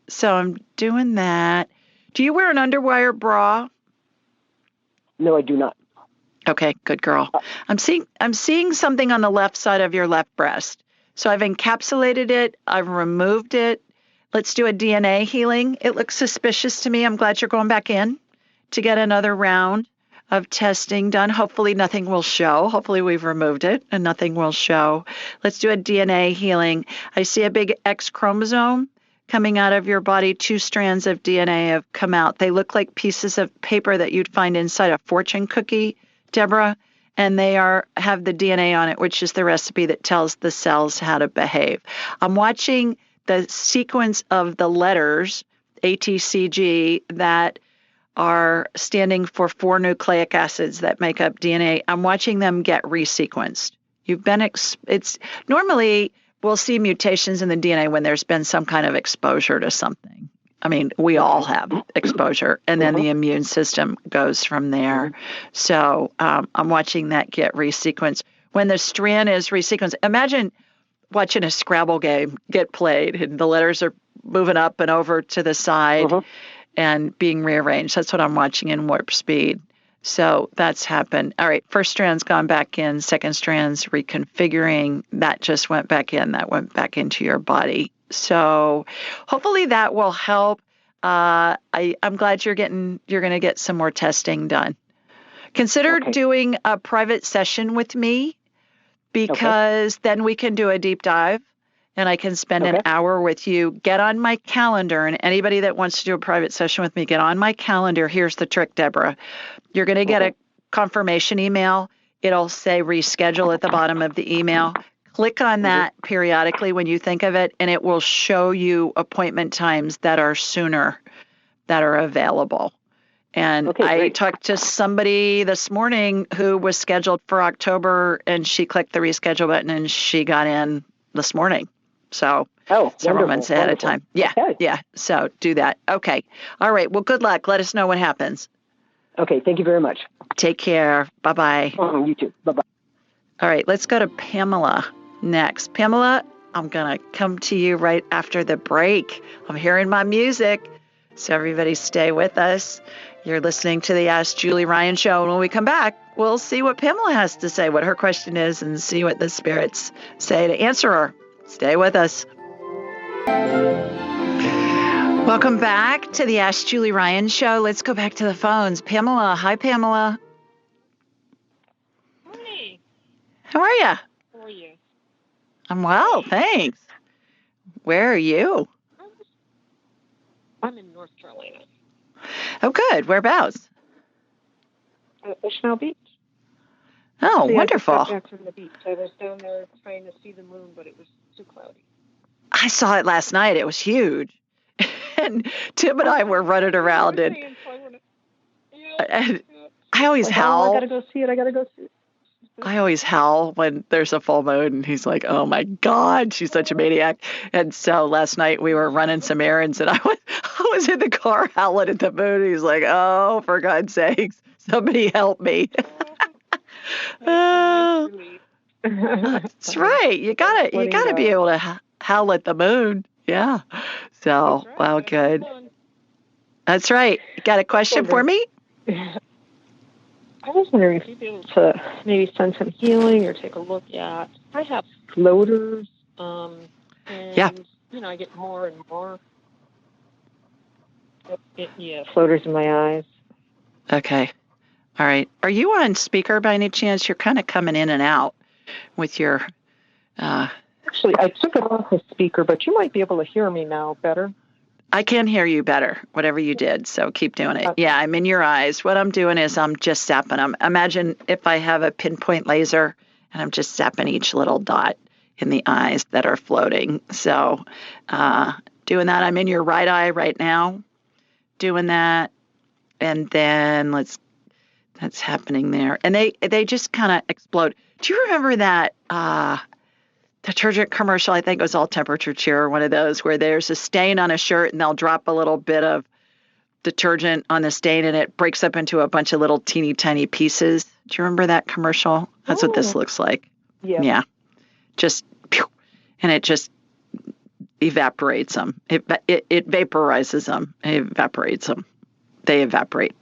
So I'm doing that. Do you wear an underwire bra? No, I do not. Okay, good girl. I'm seeing something on the left side of your left breast. So I've encapsulated it. I've removed it. Let's do a DNA healing. It looks suspicious to me. I'm glad you're going back in to get another round of testing done. Hopefully nothing will show. Hopefully we've removed it and nothing will show. Let's do a DNA healing. I see a big X chromosome coming out of your body. 2 strands of DNA have come out. They look like pieces of paper that you'd find inside a fortune cookie, Deborah, and they have the DNA on it, which is the recipe that tells the cells how to behave. I'm watching the sequence of the letters, ATCG, that are standing for 4 nucleic acids that make up DNA. I'm watching them get resequenced. It's normally we'll see mutations in the DNA when there's been some kind of exposure to something. I mean, we all have exposure, and then the immune system goes from there. So I'm watching that get resequenced. When the strand is resequenced, imagine watching a Scrabble game get played, and the letters are moving up and over to the side. and being rearranged. That's what I'm watching in warp speed. So that's happened. All right, first strand's gone back in, second strand's reconfiguring. That just went back in. That went back into your body. So hopefully that will help. I'm glad you're going to get some more testing done. Consider doing a private session with me, because then we can do a deep dive and I can spend an hour with you. Get on my calendar, and anybody that wants to do a private session with me, get on my calendar. Here's the trick, Deborah. You're going to get a confirmation email. It'll say reschedule at the bottom of the email. Click on that periodically when you think of it, and it will show you appointment times that are sooner, that are available. And I talked to somebody this morning who was scheduled for October, and she clicked the reschedule button and she got in this morning. So several months ahead of time. Yeah. Okay. Yeah. So do that. Okay. All right. Well, good luck. Let us know what happens. Okay. Thank you very much. Take care. Bye-bye. You too. Bye-bye. All right. Let's go to Pamela next. Pamela, I'm going to come to you right after the break. I'm hearing my music. So everybody stay with us. You're listening to the Ask Julie Ryan Show. And when we come back, we'll see what Pamela has to say, what her question is, and see what the spirits say to answer her. Stay with us. Welcome back to the Ask Julie Ryan Show. Let's go back to the phones. Pamela. Hi, Pamela. Hi. How are you? How are you? I'm well, thanks. Where are you? I'm in North Carolina. Oh, good. Whereabouts? Ishmael Beach. Oh, wonderful. I just got back from the beach. I was down there trying to see the moon, but it was too cloudy. I saw it last night. It was huge. And Tim and I were running around, and I always howl. I gotta go see it. I always howl when there's a full moon, and he's like, oh my God, she's such a maniac. And so last night we were running some errands, and I was in the car howling at the moon. He's like, oh, for God's sakes, somebody help me. That's right. You gotta be able to howl at the moon. Yeah. So, well, good. That's right. You got a question for me? I was wondering if you'd be able to maybe send some healing or take a look at. I have floaters, and I get more and more. Floaters in my eyes. Okay. All right. Are you on speaker by any chance? You're kind of coming in and out with your. Actually, I took it off the speaker, but you might be able to hear me now better. I can hear you better, whatever you did, so keep doing it. Yeah, I'm in your eyes. What I'm doing is I'm just zapping them. Imagine if I have a pinpoint laser and I'm just zapping each little dot in the eyes that are floating. So doing that, I'm in your right eye right now, doing that. And then that's happening there. And they just kind of explode. Do you remember that detergent commercial? I think it was All Temperature Cheer, one of those where there's a stain on a shirt and they'll drop a little bit of detergent on the stain and it breaks up into a bunch of little teeny tiny pieces. Do you remember that commercial? That's what this looks like. Yeah. Just, and it just evaporates them. It vaporizes them. It evaporates them. They evaporate.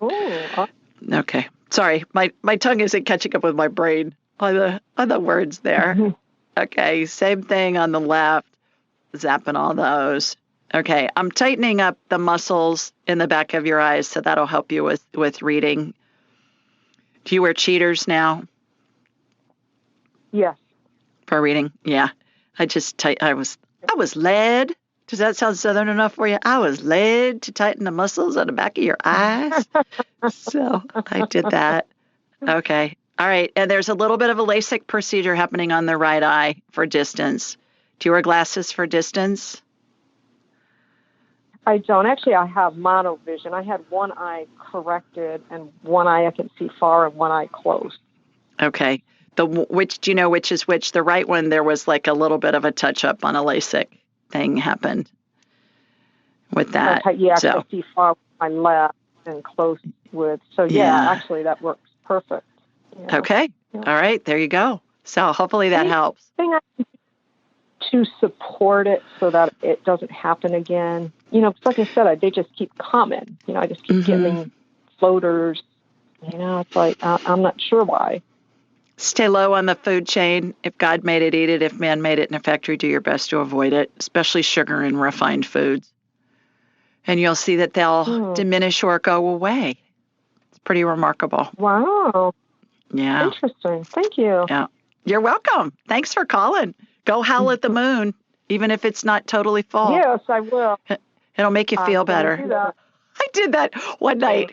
Okay. Sorry. My tongue isn't catching up with my brain on the words there. Okay, same thing on the left, zapping all those. Okay, I'm tightening up the muscles in the back of your eyes, so that'll help you with reading. Do you wear cheaters now? Yes. For reading? Yeah. I was led. Does that sound Southern enough for you? I was led to tighten the muscles on the back of your eyes. So I did that. Okay. All right. And there's a little bit of a LASIK procedure happening on the right eye for distance. Do you wear glasses for distance? I don't. Actually, I have monovision. I had one eye corrected and one eye I can see far and one eye closed. Okay. Do you know which is which? The right one, there was like a little bit of a touch up on a LASIK thing happened with that. Yeah, I can see far with my left and close with. So actually that works perfect. Yeah. Okay. Yeah. All right. There you go. So hopefully that helps. to support it so that it doesn't happen again. Like I said, they just keep coming. I just keep getting floaters. It's like, I'm not sure why. Stay low on the food chain. If God made it, eat it. If man made it in a factory, do your best to avoid it, especially sugar and refined foods. And you'll see that they'll diminish or go away. It's pretty remarkable. Wow. Yeah. Interesting. Thank you. Yeah. You're welcome. Thanks for calling. Go howl at the moon, even if it's not totally full. Yes, I will. It'll make you feel better. Do that. I did that one night.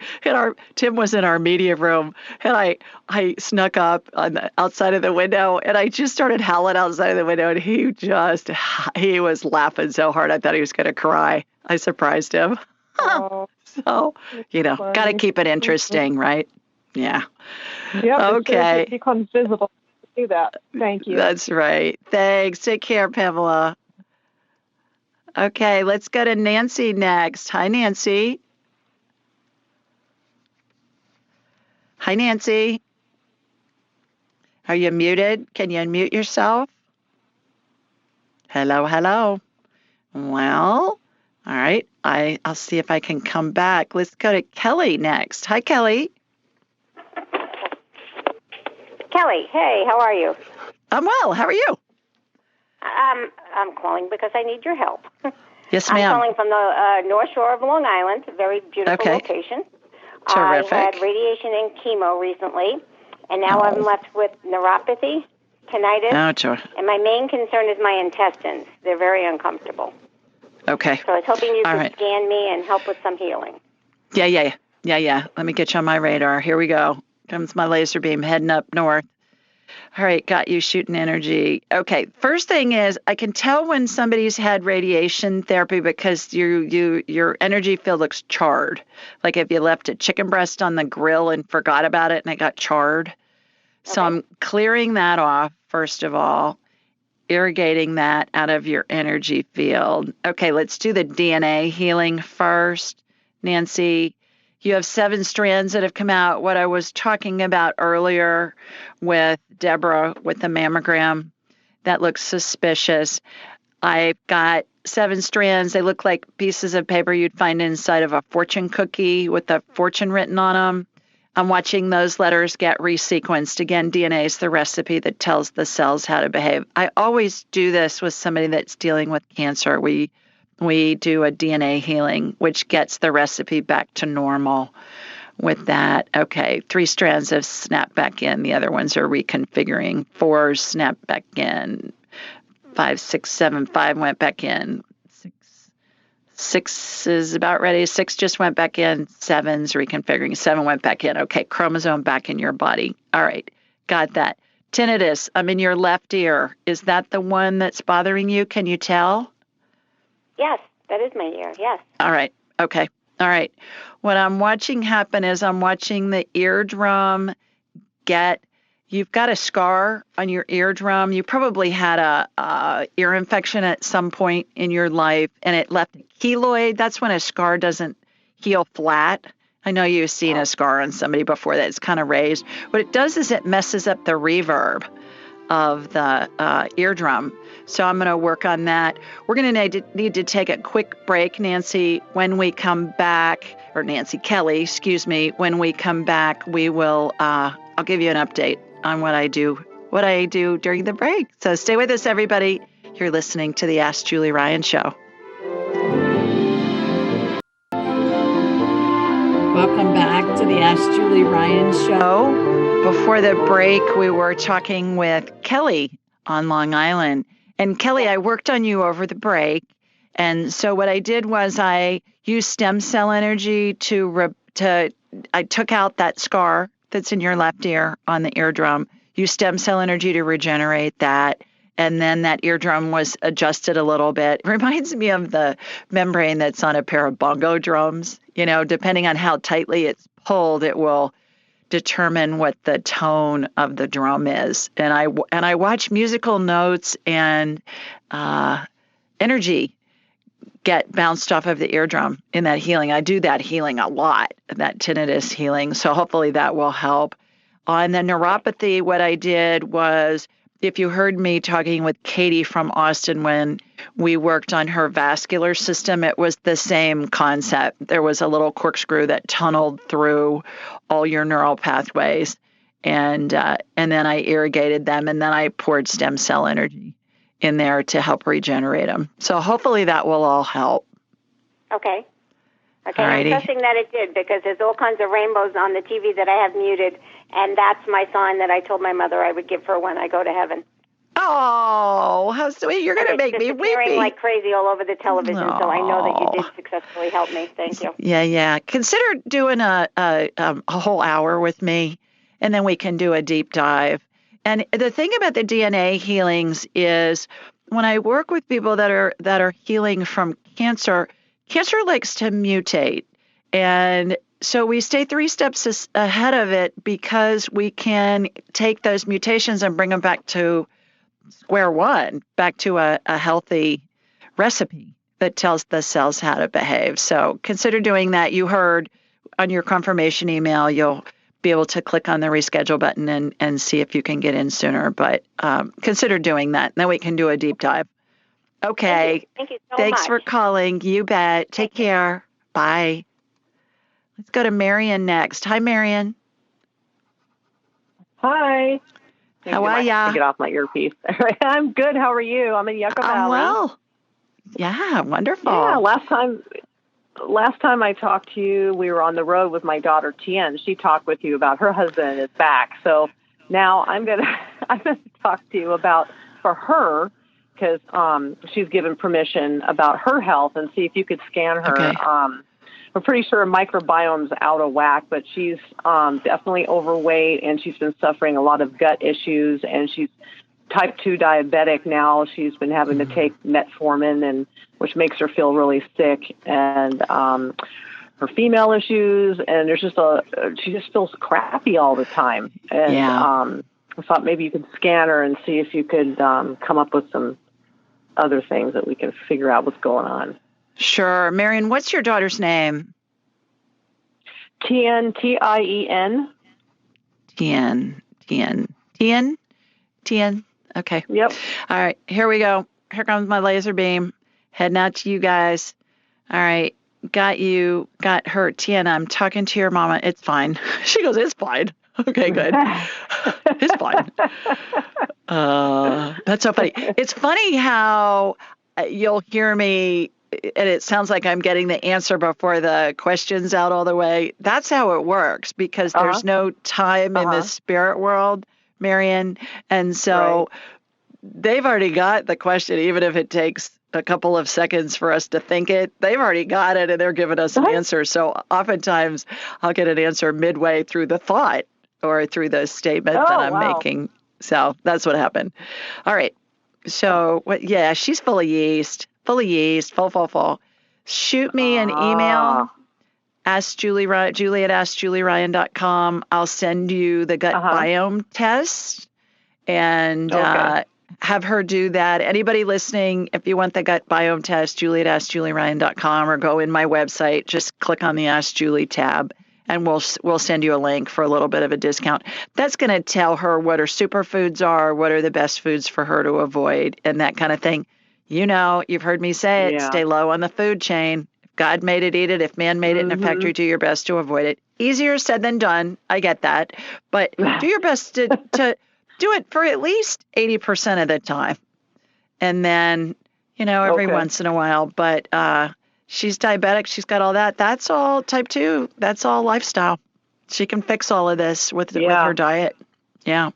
Tim was in our media room, and I snuck up on the outside of the window, and I just started howling outside of the window, and he was laughing so hard I thought he was going to cry. I surprised him. Oh, so, got to keep it interesting, right? Yeah. Yeah. Okay. It becomes visible. Do that. Thank you. That's right. Thanks. Take care, Pamela. Okay, let's go to Nancy next. Hi, Nancy. Hi, Nancy. Are you muted? Can you unmute yourself? Hello, hello. Well, all right. I'll see if I can come back. Let's go to Kelly next. Hi, Kelly. Kelly, hey, how are you? I'm well. How are you? I'm calling because I need your help. Yes, ma'am. I'm calling from the North Shore of Long Island, a very beautiful location. Terrific. I had radiation and chemo recently, and now I'm left with neuropathy, tinnitus, and my main concern is my intestines. They're very uncomfortable. Okay. So I was hoping you could scan me and help with some healing. Yeah. Let me get you on my radar. Here we go. Comes my laser beam heading up north. All right, got you shooting energy. Okay, first thing is I can tell when somebody's had radiation therapy because your energy field looks charred. Like if you left a chicken breast on the grill and forgot about it and it got charred. So I'm clearing that off, first of all, irrigating that out of your energy field. Okay, let's do the DNA healing first. Nancy, you have 7 strands that have come out. What I was talking about earlier with Deborah with the mammogram, that looks suspicious. I've got 7 strands. They look like pieces of paper you'd find inside of a fortune cookie with a fortune written on them. I'm watching those letters get resequenced. Again, DNA is the recipe that tells the cells how to behave. I always do this with somebody that's dealing with cancer. We do a DNA healing, which gets the recipe back to normal with that. Okay, 3 strands have snapped back in. The other ones are reconfiguring. 4 snapped back in. 5, 6, 7, 5 went back in. 6 is about ready. 6 just went back in. 7's reconfiguring. 7 went back in. Okay, chromosome back in your body. All right, got that. Tinnitus, I'm in your left ear. Is that the one that's bothering you? Can you tell? Yes, that is my ear, yes. All right, okay. All right. What I'm watching happen is I'm watching the eardrum you've got a scar on your eardrum. You probably had a ear infection at some point in your life, and it left a keloid. That's when a scar doesn't heal flat. I know you've seen a scar on somebody before that's kind of raised. What it does is it messes up the reverb of the eardrum. So I'm going to work on that. We're going to need to take a quick break, Nancy. When we come back, or Nancy Kelly, excuse me, when we come back, we will, I'll give you an update on what I do during the break. So stay with us, everybody. You're listening to the Ask Julie Ryan Show. Welcome back to the Ask Julie Ryan Show. Before the break, we were talking with Kelly on Long Island. And Kelly, I worked on you over the break. And so what I did was I used stem cell energy I took out that scar that's in your left ear on the eardrum, used stem cell energy to regenerate that. And then that eardrum was adjusted a little bit. It reminds me of the membrane that's on a pair of bongo drums. Depending on how tightly it's pulled, it will determine what the tone of the drum is. And I watch musical notes and energy get bounced off of the eardrum in that healing. I do that healing a lot, that tinnitus healing. So hopefully that will help. On the neuropathy, what I did was if you heard me talking with Katie from Austin when we worked on her vascular system, it was the same concept. There was a little corkscrew that tunneled through all your neural pathways, and then I irrigated them, and then I poured stem cell energy in there to help regenerate them. So hopefully that will all help. Okay. Okay, Alrighty. I'm trusting that it did, because there's all kinds of rainbows on the TV that I have muted, and that's my sign that I told my mother I would give her when I go to heaven. Oh, how sweet. You're going to make me weepy. Like crazy all over the television, so I know that you did successfully help me. Thank you. Yeah. Consider doing a whole hour with me, and then we can do a deep dive. And the thing about the DNA healings is when I work with people that are healing from cancer likes to mutate. And so we stay 3 steps ahead of it because we can take those mutations and bring them back to square one, back to a healthy recipe that tells the cells how to behave. So consider doing that. You heard on your confirmation email, you'll be able to click on the reschedule button and see if you can get in sooner. But consider doing that. Then we can do a deep dive. Okay. Thank you so Thanks much. for calling. You bet. Take care. Bye. Let's go to Marion next. Hi, Marion. Hi. How are ya? Get off my earpiece. I'm good. How are you? I'm in Yucca Valley. Well. Yeah, wonderful. Yeah, last time I talked to you, we were on the road with my daughter Tien. She talked with you about her husband and his back. So now I'm gonna talk to you about for her, because she's given permission about her health, and see if you could scan her. Okay. I'm pretty sure her microbiome's out of whack, but she's definitely overweight, and she's been suffering a lot of gut issues, and she's type 2 diabetic now. She's been having to take metformin, and which makes her feel really sick, and her female issues, and there's just she just feels crappy all the time. And I thought maybe you could scan her and see if you could come up with some other things that we can figure out what's going on. Sure. Marion, what's your daughter's name? Tien, Tien. Tien. Okay. Yep. All right. Here we go. Here comes my laser beam. Heading out to you guys. All right. Got her. Tien, I'm talking to your mama. It's fine. She goes, it's fine. Okay, good. It's fine. That's so funny. It's funny how you'll hear me, and it sounds like I'm getting the answer before the question's out all the way. That's how it works, because there's no time in the spirit world, Marion. And so they've already got the question, even if it takes a couple of seconds for us to think it. They've already got it, and they're giving us an answer. So oftentimes I'll get an answer midway through the thought or through the statement that I'm making. So that's what happened. All right. So, she's full of yeast. Full. Shoot me an email, Julie at AskJulieRyan.com. I'll send you the gut biome test and have her do that. Anybody listening, if you want the gut biome test, Julie at AskJulieRyan.com, or go in my website, just click on the Ask Julie tab, and we'll send you a link for a little bit of a discount. That's going to tell her what her superfoods are, what are the best foods for her to avoid, and that kind of thing. You know, you've heard me say it, stay low on the food chain. If God made it, eat it. If man made it in a factory, do your best to avoid it. Easier said than done. I get that. But do your best to do it for at least 80% of the time. And then, every once in a while. But she's diabetic. She's got all that. That's all type 2. That's all lifestyle. She can fix all of this with her diet. Yeah.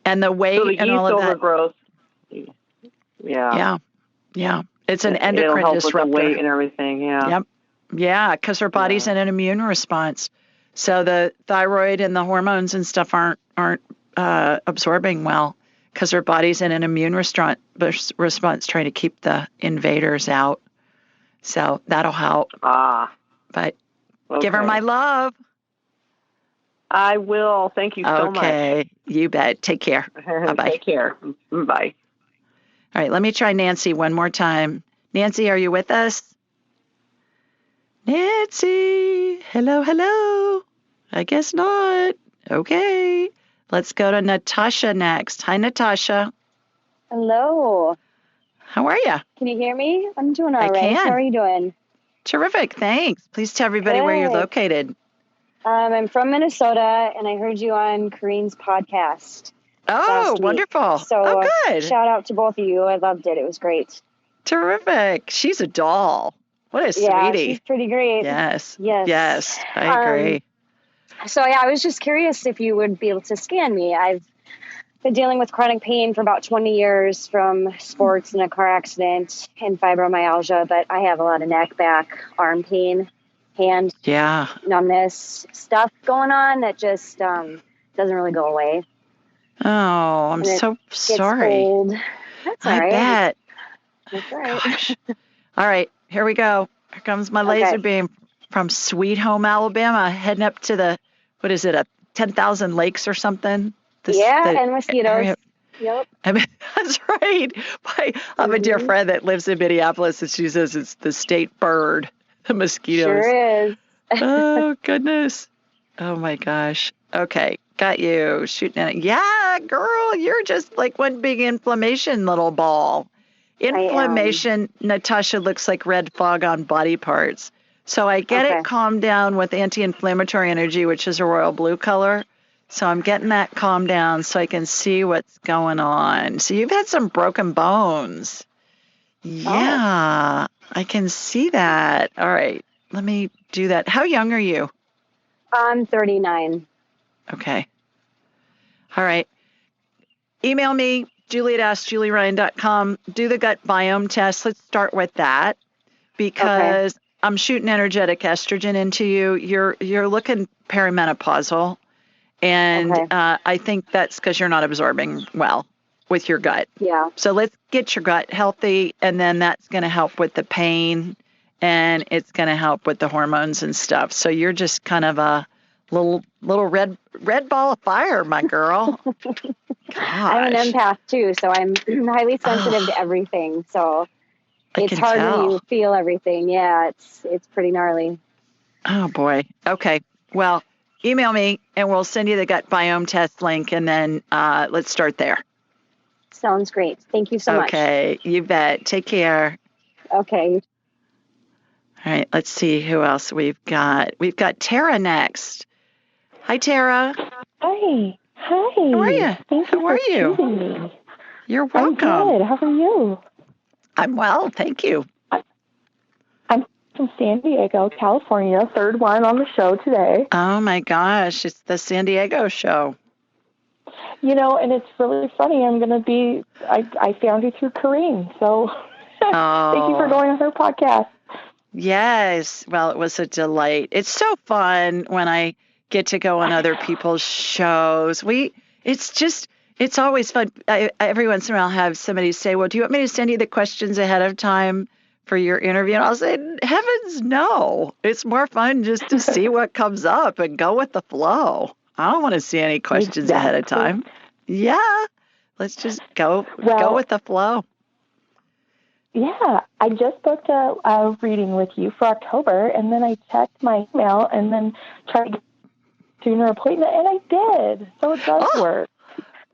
And the weight and all of that. Overgrowth. Yeah. It's an endocrine help disruptor. With the weight and everything. Yeah. Yep. Yeah, because her body's in an immune response. So the thyroid and the hormones and stuff aren't absorbing well, because her body's in an immune response trying to keep the invaders out. So that'll help. But give her my love. I will. Thank you so much. Okay. You bet. Take care. Bye-bye. Take care. Bye. All right. Let me try Nancy one more time. Nancy, are you with us? Nancy. Hello. I guess not. Okay. Let's go to Natasha next. Hi, Natasha. Hello. How are you? Can you hear me? I'm doing all right. How are you doing? Terrific. Thanks. Please tell everybody where you're located. I'm from Minnesota, and I heard you on Kareen's podcast. Oh, wonderful. So, good. Shout out to both of you. I loved it. It was great. Terrific. She's a doll. What a sweetie. Yeah, she's pretty great. Yes. I agree. I was just curious if you would be able to scan me. I've been dealing with chronic pain for about 20 years from sports and a car accident and fibromyalgia, but I have a lot of neck, back, arm pain, hand numbness stuff going on that just doesn't really go away. Oh, I'm so sorry. Cold. That's all right. I bet. That's all right. Gosh. All right, here we go. Here comes my laser beam from Sweet Home, Alabama, heading up to the, 10,000 lakes or something? And mosquitoes. Yep. I mean, that's right. I have a dear friend that lives in Minneapolis, and she says it's the state bird, the mosquitoes. Sure is. Oh, goodness. Oh, my gosh. Okay, got you. Shooting at it. Yeah, girl, you're just like one big inflammation little ball. Inflammation, Natasha, looks like red fog on body parts. So I get it calmed down with anti-inflammatory energy, which is a royal blue color. So I'm getting that calmed down so I can see what's going on. So you've had some broken bones. Yeah, I can see that. All right, let me do that. How young are you? I'm 39. Okay. All right. Email me, Julie@AskJulieRyan.com. Do the gut biome test. Let's start with that because I'm shooting energetic estrogen into you. You're looking perimenopausal. And I think that's because you're not absorbing well with your gut. Yeah. So let's get your gut healthy, and then that's going to help with the pain, and it's going to help with the hormones and stuff. So you're just kind of a little red ball of fire, my girl. I'm an empath too, so I'm highly sensitive to everything. So it's hard when you feel everything. Yeah, it's pretty gnarly. Oh boy. Okay. Well, email me and we'll send you the gut biome test link, and then let's start there. Sounds great. Thank you so much. Okay, you bet. Take care. Okay. All right, let's see who else we've got. We've got Tara next. Hi, Tara. Hi. Hi. How are you? How are you? You're welcome. I'm good. How are you? I'm well, thank you. I'm from San Diego, California, third one on the show today. Oh my gosh, it's the San Diego show. And it's really funny. I found you through Kareen, so thank you for going on her podcast. Yes, well, it was a delight. It's so fun when I get to go on other people's shows. It's always fun. Every once in a while I'll have somebody say, well, do you want me to send you the questions ahead of time for your interview? And I'll say, heavens no. It's more fun just to see what comes up and go with the flow. I don't want to see any questions ahead of time. Yeah, let's just go with the flow. Yeah, I just booked a reading with you for October, and then I checked my email and then tried to get a sooner appointment, and I did. So it does work.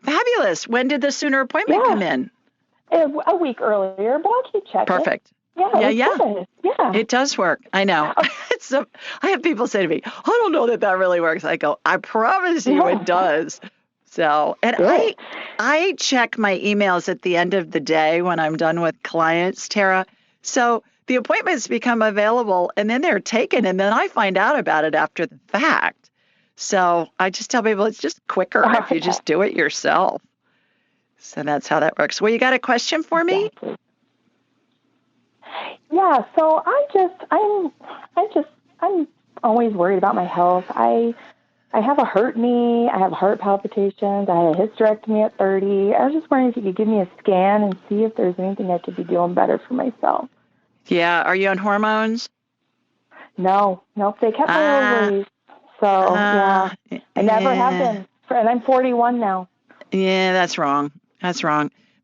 Fabulous. When did the sooner appointment come in? A week earlier, but I'll keep checking. Perfect. Yeah. It does work. I know. I have people say to me, I don't know that really works. I go, I promise you it does. So, and I check my emails at the end of the day when I'm done with clients, Tara. So the appointments become available and then they're taken, and then I find out about it after the fact. So I just tell people it's just quicker if you just do it yourself. So that's how that works. Well, you got a question for me? Exactly. Yeah. So I'm always worried about my health. I have a hurt knee. I have heart palpitations. I had a hysterectomy at 30. I was just wondering if you could give me a scan and see if there's anything I could be doing better for myself. Yeah. Are you on hormones? No. Nope. They kept my ovaries. So, I never have been. And I'm 41 now. Yeah, that's wrong.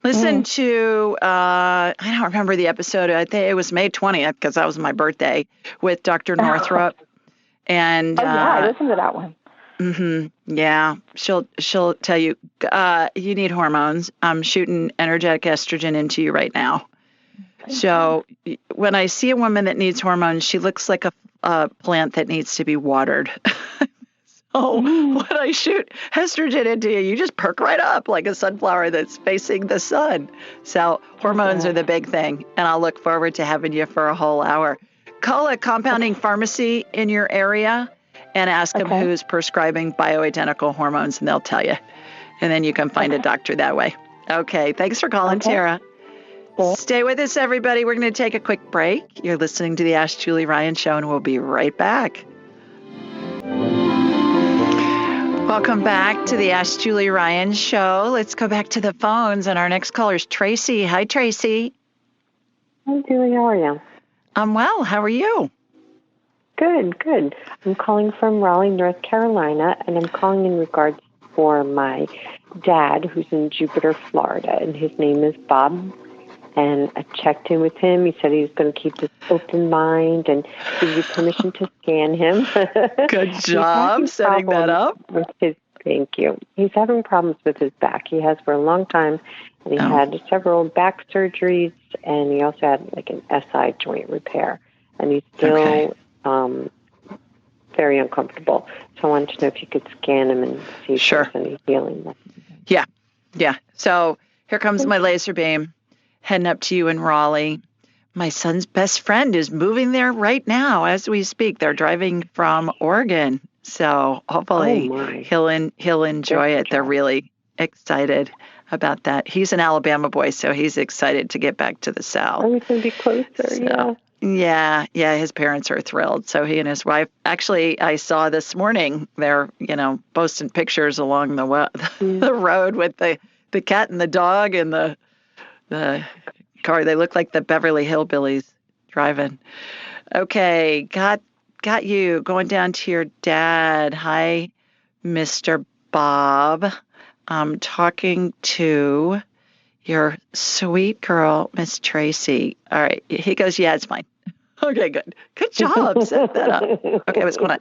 Listen to, I don't remember the episode. I think it was May 20th because that was my birthday with Dr. Northrup. And I listened to that one. Yeah, she'll tell you, you need hormones. I'm shooting energetic estrogen into you right now. So when I see a woman that needs hormones, she looks like a plant that needs to be watered. So when I shoot estrogen into you, you just perk right up like a sunflower that's facing the sun. So hormones are the big thing, and I'll look forward to having you for a whole hour. Call a compounding pharmacy in your area and ask them who's prescribing bioidentical hormones, and they'll tell you. And then you can find a doctor that way. Okay, thanks for calling, Tara. Stay with us, everybody. We're going to take a quick break. You're listening to the Ask Julie Ryan Show, and we'll be right back. Welcome back to the Ask Julie Ryan Show. Let's go back to the phones, and our next caller is Tracy. Hi, Tracy. Hi, Julie. How are you? I'm well. How are you? Good. I'm calling from Raleigh, North Carolina, and I'm calling in regards for my dad, who's in Jupiter, Florida, and his name is Bob. And I checked in with him. He said he was going to keep this open mind and give you permission to scan him. Good job setting that up. Thank you. He's having problems with his back. He has for a long time. And he had several back surgeries, and he also had like an SI joint repair. And he's still very uncomfortable. So I wanted to know if you could scan him and see if there's any healing. Yeah. So here comes my laser beam. Heading up to you in Raleigh. My son's best friend is moving there right now as we speak. They're driving from Oregon. So hopefully he'll enjoy it. They're really excited about that. He's an Alabama boy, so he's excited to get back to the South. Oh, he's going to be closer, Yeah, his parents are thrilled. So he and his wife, actually, I saw this morning, they're, posting pictures along the road with the cat and the dog and the car. They look like the Beverly Hillbillies driving. Okay, got you. Going down to your dad. Hi, Mr. Bob. I'm talking to your sweet girl, Miss Tracy. All right. He goes, yeah, it's fine. Okay, good. Good job. Set that up. Okay, what's going on?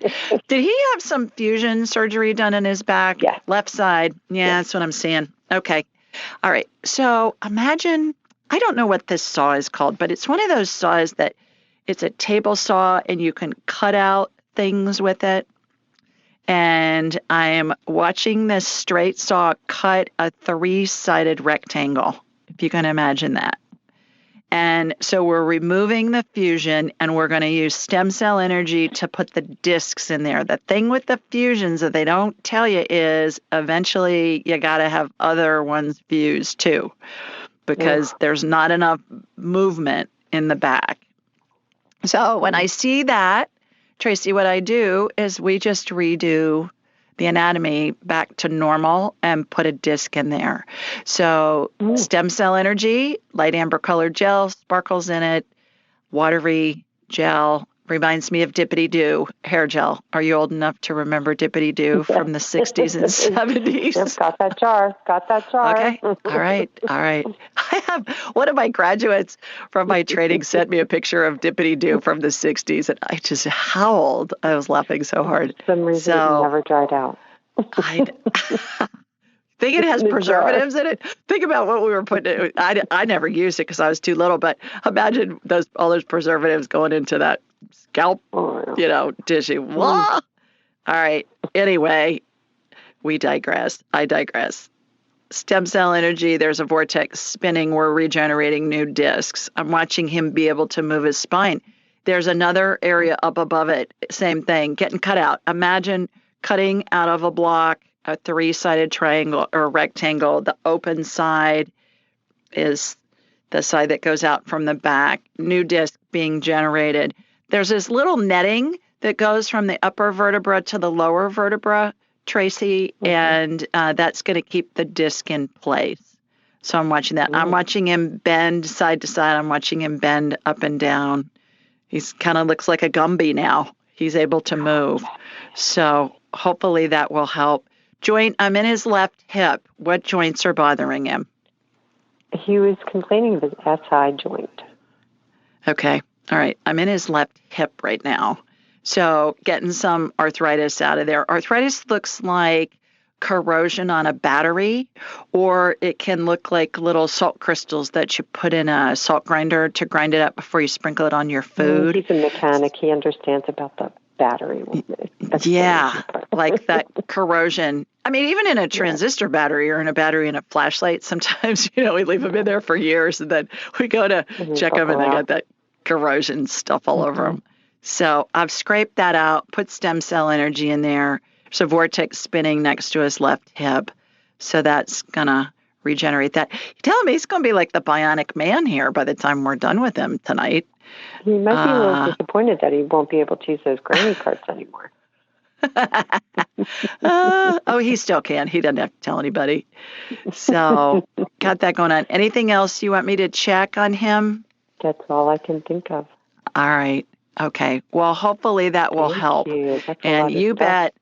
Did he have some fusion surgery done in his back? Yeah. Left side. Yeah, that's what I'm seeing. Okay. All right. So imagine, I don't know what this saw is called, but it's one of those saws that it's a table saw and you can cut out things with it. And I'm watching this straight saw cut a 3-sided rectangle, if you can imagine that. And so we're removing the fusion and we're going to use stem cell energy to put the discs in there. The thing with the fusions that they don't tell you is eventually you got to have other ones fused too, because there's not enough movement in the back. So when I see that, Tracy, what I do is we just redo the anatomy back to normal and put a disc in there. So stem cell energy, light amber colored gel, sparkles in it, watery gel, reminds me of Dippity Doo hair gel. Are you old enough to remember Dippity Doo from the 60s and 70s? Yep, got that jar. Okay. All right. I have one of my graduates from my training sent me a picture of Dippity Doo from the 60s, and I just howled. I was laughing so hard. For some reason, it never dried out. I think it has preservatives in it. Think about what we were putting in. I never used it because I was too little, but imagine all those preservatives going into that scalp, tissue. All right. Anyway, we digress. I digress. Stem cell energy, there's a vortex spinning. We're regenerating new discs. I'm watching him be able to move his spine. There's another area up above it. Same thing, getting cut out. Imagine cutting out of a block a 3-sided triangle or rectangle. The open side is the side that goes out from the back. New disc being generated. There's this little netting that goes from the upper vertebra to the lower vertebra, Tracy, and that's going to keep the disc in place. So I'm watching that. I'm watching him bend side to side. I'm watching him bend up and down. He's kind of looks like a Gumby now. He's able to move. So hopefully that will help. Joint, I'm in his left hip. What joints are bothering him? He was complaining of his SI joint. Okay. All right. I'm in his left hip right now. So getting some arthritis out of there. Arthritis looks like corrosion on a battery, or it can look like little salt crystals that you put in a salt grinder to grind it up before you sprinkle it on your food. He's a mechanic. He understands about the battery. Yeah, like that corrosion. I mean, even in a transistor battery or in a battery in a flashlight, sometimes, we leave them in there for years and then we go to check them and they got that corrosion stuff all over them. So I've scraped that out, put stem cell energy in there. There's a vortex spinning next to his left hip. So that's going to regenerate that. You tell me he's going to be like the bionic man here by the time we're done with him tonight. He might be a little disappointed that he won't be able to use those granny carts anymore. He still can. He doesn't have to tell anybody. So got that going on. Anything else you want me to check on him? That's all I can think of. All right. Okay. Well, hopefully that will help. And you bet.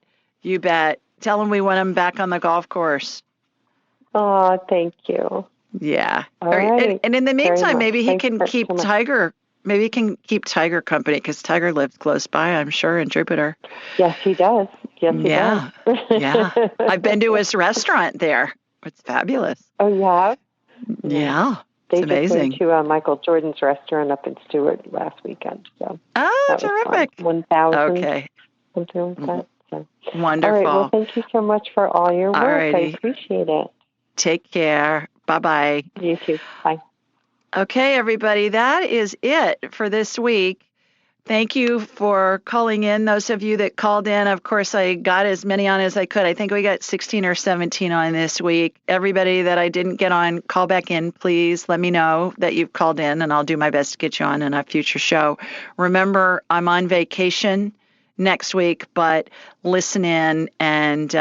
Tell him we want him back on the golf course. Oh, thank you. Yeah. All right. And in the meantime, maybe he can keep Tiger. Maybe he can keep Tiger company because Tiger lives close by, I'm sure, in Jupiter. Yes, he does. Yes, he does. Yeah. I've been to his restaurant there. It's fabulous. Oh, you have? Yeah. It's amazing. Just went to Michael Jordan's restaurant up in Stewart last weekend. So terrific. 1,000. Okay. Something like that. So. Wonderful. All right. Well, thank you so much for all your work. Alrighty. I appreciate it. Take care. Bye-bye. You too. Bye. Okay, everybody. That is it for this week. Thank you for calling in. Those of you that called in, of course, I got as many on as I could. I think we got 16 or 17 on this week. Everybody that I didn't get on, call back in, please. Let me know that you've called in, and I'll do my best to get you on in a future show. Remember, I'm on vacation next week, but listen in, and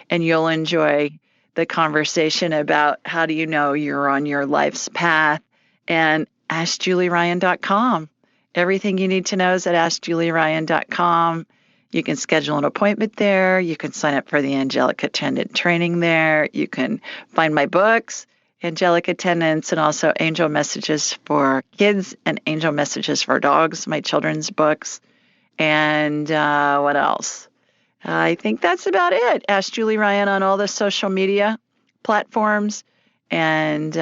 you'll enjoy the conversation about how do you know you're on your life's path, and AskJulieRyan.com. Everything you need to know is at AskJulieRyan.com. You can schedule an appointment there. You can sign up for the Angelic Attendant training there. You can find my books, Angelic Attendants, and also Angel Messages for Kids and Angel Messages for Dogs, my children's books. And what else? I think that's about it. Ask Julie Ryan on all the social media platforms. And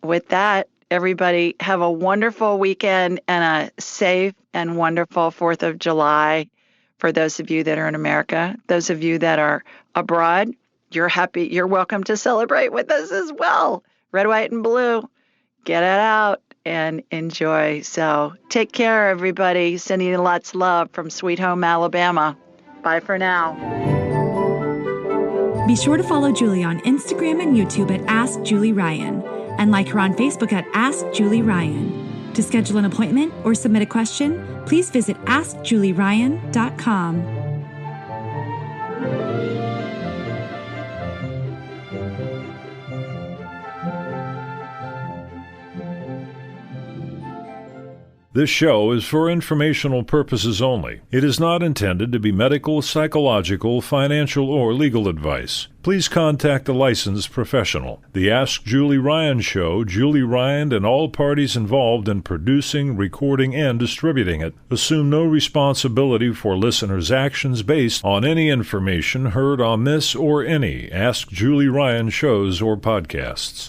with that, everybody have a wonderful weekend and a safe and wonderful 4th of July for those of you that are in America. Those of you that are abroad, you're welcome to celebrate with us as well. Red, white, and blue. Get it out and enjoy. So take care, everybody. Sending you lots of love from Sweet Home, Alabama. Bye for now. Be sure to follow Julie on Instagram and YouTube at Ask Julie Ryan, and like her on Facebook at Ask Julie Ryan. To schedule an appointment or submit a question, please visit AskJulieRyan.com. This show is for informational purposes only. It is not intended to be medical, psychological, financial, or legal advice. Please contact a licensed professional. The Ask Julie Ryan Show, Julie Ryan and all parties involved in producing, recording, and distributing it assume no responsibility for listeners' actions based on any information heard on this or any Ask Julie Ryan shows or podcasts.